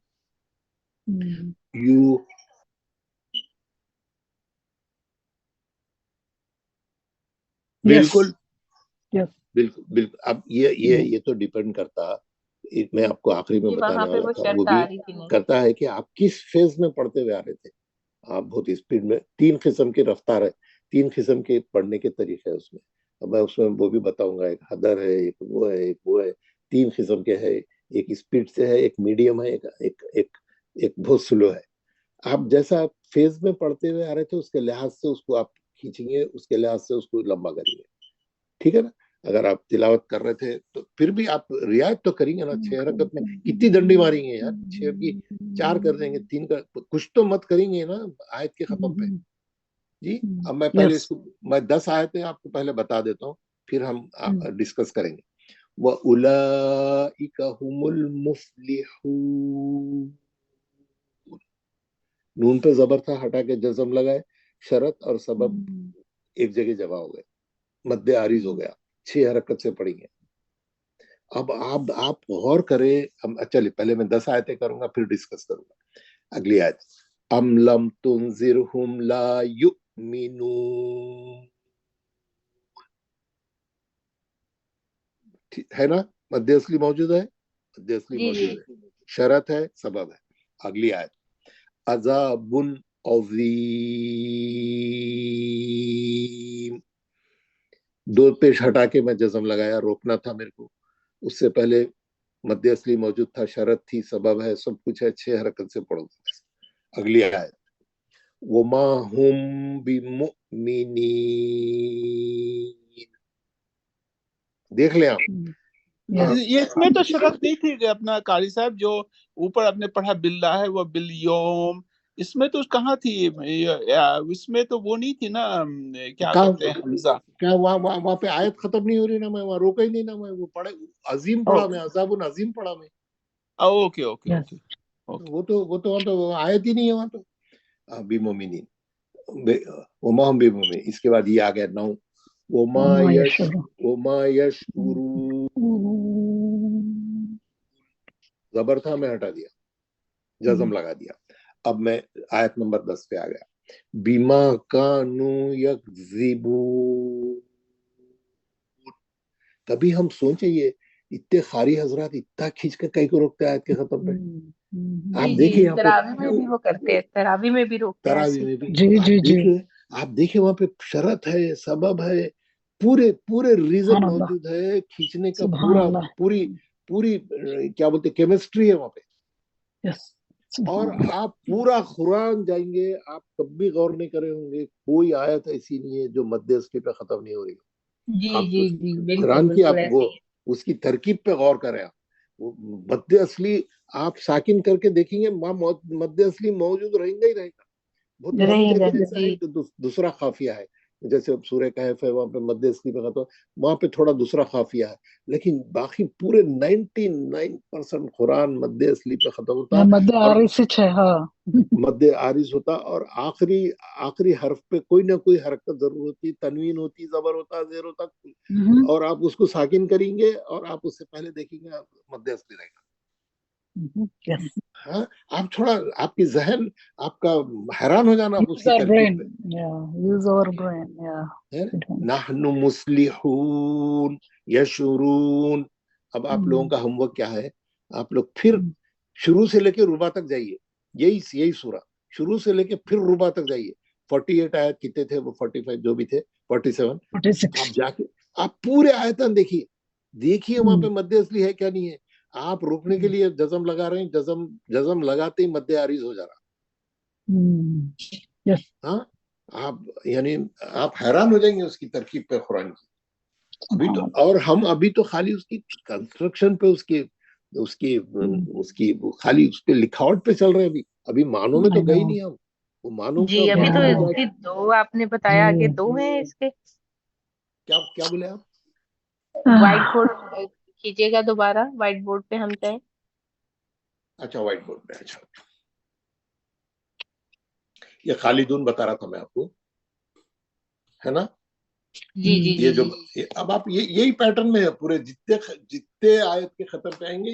بالکل. اب یہ تو ڈیپینڈ کرتا، میں آپ کو آخری میں بتانے والا تھا، وہ بھی کرتا ہے کہ آپ کس فیز میں پڑھتے ہوئے آ رہے تھے. آپ بہت اسپیڈ میں، 3 قسم کی رفتار ہے، 3 قسم کے پڑھنے کے طریقے اس میں. اب میں اس میں وہ بھی بتاؤں گا. ایک حدر ہے، ایک وہ ہے 3 قسم کے ہے. ایک اسپیڈ سے ہے، ایک میڈیم ہے، ایک بہت سلو ہے. آپ جیسا فیز میں پڑھتے ہوئے آ رہے تھے اس کے لحاظ سے اس کو آپ کھینچیں گے، اس کے لحاظ سے اس کو لمبا کریں گے. ٹھیک ہے نا؟ اگر آپ تلاوت کر رہے تھے تو پھر بھی آپ رعایت تو کریں گے نا. 6 حرکت میں کتنی ڈنڈی ماریں گے یار؟ 6 کی 4 کر دیں گے، 3 کا کچھ تو مت کریں گے نا آیت کے ختم پہ. جی اب میں پہلے اس کو 10 آیتیں آپ کو پہلے بتا دیتا ہوں، پھر ہم ڈسکس کریں گے. وَأُولَئِكَ هُمُ الْمُفْلِحُونَ. نون پہ زبر تھا، ہٹا کے جزم لگائے. شرط اور سبب ایک جگہ ہو گئے، مد عارض ہو گیا. 6 حرکت سے پڑھیں گے. اب آپ غور کریں. چلیے پہلے میں 10 آیتیں کروں گا، پھر ڈسکس کروں گا. اگلی آیت، ام لم تنذرہم لا یؤمنون. ہے نا؟ مد اصلی موجود ہے، شرط ہے، سبب ہے. اگلی آیت، عذاب عظیم. 2 پیش ہٹا کے میں جزم لگایا، روکنا تھا میرے کو. اس سے پہلے مد اصلی موجود تھا، شرط تھی، سبب ہے، سب کچھ ہے. 6 حرکت سے پڑھو. اگلی آیت، وما ہم بمؤمنین. دیکھ لیں آپ. یہ اس میں تو شرط نہیں تھی کہ اپنا قاری صاحب جو اوپر آپ نے پڑھا باللہ و بالیوم، اس میں تو کہاں تھی؟ اس میں تو وہ نہیں تھی نا، کیا کہتے ہیں حمزہ. کیا وہاں پہ آیت ختم نہیں ہو رہی نا؟ میں وہاں روکا ہی نہیں نا. میں وہ پڑھے عظیم پڑھا، میں عذاب عظیم پڑھا میں. اوکے وہ تو وہاں تو آیت ہی نہیں ہے وہاں تو. بمؤمنین، وما ہم بمؤمنین. اس کے بعد یہ آ گیا 9، وما یشعرون. زبر تھا، میں ہٹا دیا، جزم لگا دیا. اب میں آیت نمبر 10 پہ آ گیا. بما کانوا یکذبون. کبھی ہم سوچیں اتنے قاری حضرات اتنا کھینچ کے کئی کو روکتے ہیں آیت کے ختم پہ. آپ جی دیکھیں جی یہاں پہ تراوی میں بھی وہ کرتے ہیں, تراوی میں بھی روکتے ہیں تراوی ایسے. میں بھی جی آپ جی جی دیکھیں, آپ دیکھیں وہاں پہ شرط ہے, سبب ہے, پورے پورے ریزن سبحان اللہ موجود ہے کھینچنے کا, سبحان پورا اللہ. پوری کیا بولتے کیمسٹری ہے وہاں پہ. یس اور سبحان اللہ. آپ پورا قرآن جائیں گے, آپ کبھی غور نہیں کرے ہوں گے, کوئی آیت ایسی نہیں ہے جو مد اصلی پہ ختم نہیں ہو رہی. جی آپ جی جی بالکل قرآن کی آپ بالکل وہ ایسے ہی اس کی ترکیب پہ غور کریں. آپ وہ مد اصلی آپ ساکن کر کے دیکھیں گے, وہاں مد اصلی موجود رہیں گا ہی رہے گا. بہت کم رہیں گا. جگہ ایسا ہے جی کہ دوسرا خافیہ ہے, جیسے سورہ کہف ہے, وہاں پہ مد اصلی پہ ختم, وہاں پہ تھوڑا دوسرا خافیہ ہے, لیکن باقی پورے 99% قرآن مد اصلی پہ ختم ہوتا مد اور عارض ہے. ہاں مد عارض ہوتا, اور آخری حرف پہ کوئی نہ کوئی حرکت ضرور ہوتی, تنوین ہوتی, زبر ہوتا, زیر ہوتا, اور آپ اس کو ساکن کریں گے اور آپ اس سے پہلے دیکھیں گے مد اصلی رہے گا. یس. ہاں, آپ تھوڑا آپ کی ذہن آپ کا حیران ہو جانا آپ اس Use کی our ترکیب brain. پہ. Yeah, use our brain. Yeah. نحن مصلحون یشعرون. اب آپ لوگوں کا ہوم ورک کیا ہے, آپ لوگ پھر شروع سے لے کے ربا تک جائیے, یہی سورہ شروع سے لے کے پھر ربا تک جائیے. 48 آیت کتنے تھے وہ, 45 جو بھی تھے, 47. 46. آپ جا کے آپ پورے آیتن دیکھیے وہاں پہ مد اصلی ہے کیا نہیں ہے. آپ روکنے کے لیے جزم لگا رہے ہیں, جزم لگاتے ہی مد عارض ہو جا رہا. Yes. ہاں, آپ یعنی آپ حیران ہو جائیں گے اس کی ترکیب پہ قرآن کی. ابھی تو اور ہم ابھی تو خالی اس کی کنسٹرکشن پہ اس کی خالی اس پہ لکھاوٹ پہ چل رہے ہیں. ابھی معنوں میں تو گئی نہیں ہم, وہ معنوں کا جی ابھی تو معنوں میں اس جا کی دو آپ نے بتایا کہ دو ہیں اس کے. کیا بولے آپ؟ وائٹ بورڈ کیجیے گا دوبارہ, وائٹ بورڈ پہ ہم تھے. اچھا وائٹ بورڈ پہ. اچھا یہ خالدون بتا رہا تھا میں آپ کو, ہے نا. جی جی یہ جی جو جی اب آپ یہی پیٹرن میں ہے پورے جتنے آیت کے ختم پہ آئیں گے,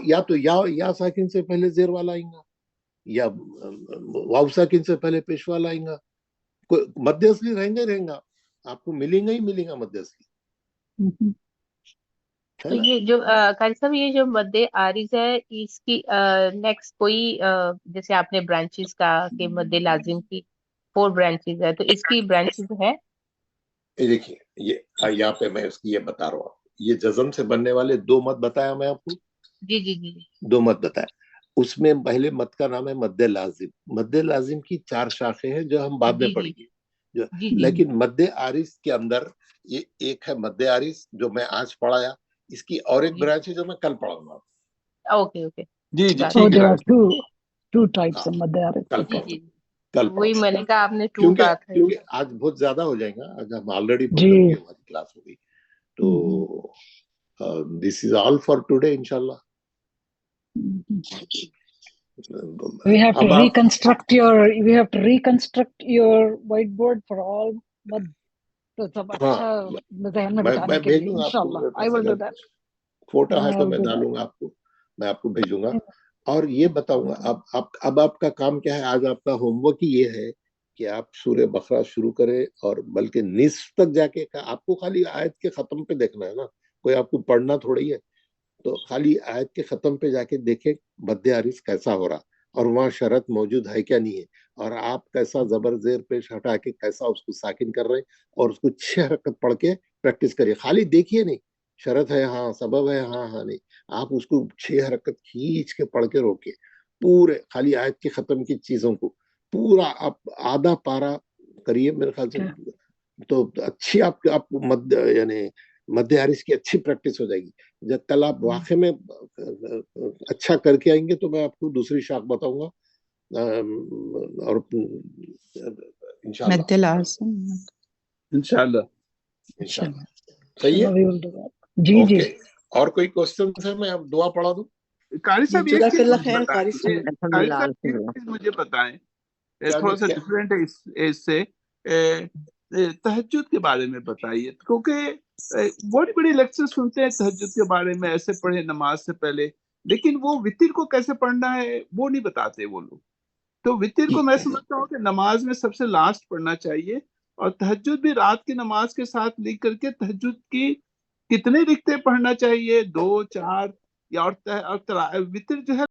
یا تو یا ساکن سے پہلے زیر والا آئیں گا, یا واو ساکن سے پہلے پیش والا آئیں گا. مد اصلی رہیں گا, آپ کو ملیں گا ہی ملیں گا مد اصلی. تو یہ جو قاری صاحب یہ جو مد عارض ہے اس کی نیکسٹ کوئی جیسے آپ نے برانچز کا کہ مد لازم کی 4 برانچز ہے, تو اس کی برانچز ہے. دیکھیے یہاں پہ میں اس کی یہ بتا رہا ہوں, یہ جزم سے بننے والے 2 مد بتایا میں آپ کو. جی جی جی 2 مد بتایا. اس میں پہلے مد کا نام ہے مد لازم. مد لازم کی 4 شاخیں ہیں جو ہم بعد میں جی پڑھیں جی گے, جی جی لیکن مد عارض کے اندر یہ ایک ہے مد عارض جو میں آج پڑھایا, اس کی اور ایک جی برانچ ہے جو میں کل پڑھاؤں گا. Okay okay. جی جی So ٹھیک there ہے. are two types of mad arif. کل جی جی کل وہی میں نے کہا آپ نے 2 کیونکہ کہا تھا. آج بہت زیادہ ہو جائیں گا, آج ہم آلریڈی بہت جی. لمبی ہماری کلاس ہو گئی. تو دس از آل فار ٹوڈے انشاءاللہ. We have to اب آپ reconstruct your whiteboard for all mad. تو سب اچھا ذہن میں بٹانے میں کے لیے بھیجوں گا آپ انشاءاللہ. کو, I will do that. Photo ہے I تو will میں do that. ڈالوں گا آپ کو, میں آپ کو بھیجوں گا. اور یہ بتاؤں گا اب آپ کا کام کیا ہے. آج آپ کا ہوم ورک یہ ہے کہ آپ سورہ بقرہ شروع کریں, اور بلکہ نصف تک جا کے, آپ کو خالی آیت کے ختم پہ دیکھنا ہے نا, کوئی آپ کو پڑھنا تھوڑی ہے. تو خالی آیت کے ختم پہ جا کے دیکھیں مد عارض کیسا ہو رہا, اور وہاں شرط موجود ہے کیا نہیں ہے, اور آپ کیسا زبر زیر پیش ہٹا کے کیسا اس کو ساکن کر رہے ہیں, اور اس کو 6 حرکت پڑھ کے پریکٹس کریے. خالی دیکھیے نہیں, شرط ہے ہاں, سبب ہے ہاں نہیں, آپ اس کو 6 حرکت کھینچ کے پڑھ کے روکے پورے, خالی آیت کے ختم کی چیزوں کو پورا آپ آدھا پارا کریے میرے خیال سے, تو اچھی آپ مد یعنی مد عارض کی اچھی پریکٹس ہو جائے گی. جب کل آپ واقع میں اچھا کر کے آئیں گے تو میں آپ کو دوسری شاخ بتاؤں گا, اور انشاءاللہ مد لازم انشاءاللہ صحیح ہے. جی جی. اور کوئی کوسچن ہے, میں اب دعا پڑھا دوں. قاری صاحب ایک جزاک چیز اللہ مجھے خیر بتائیں, قاری صاحب. قاری صاحب ایک چیز مجھے بتائیں, تھوڑا سا ڈفرینٹ ہے اس سے, تہجد کے بارے میں بتائیے, کیونکہ بڑی بڑی لیکچر سنتے ہیں تہجد کے بارے میں, ایسے پڑھے نماز سے پہلے, لیکن وہ وتر کو کیسے پڑھنا ہے وہ نہیں بتاتے وہ لوگ. تو وتر کو میں سمجھتا ہوں کہ نماز میں سب سے لاسٹ پڑھنا چاہیے, اور تہجد بھی رات کی نماز کے ساتھ لے کر کے تہجد کی کتنے رکھتے پڑھنا چاہیے؟ 2 4 یا اور وتر جو ہے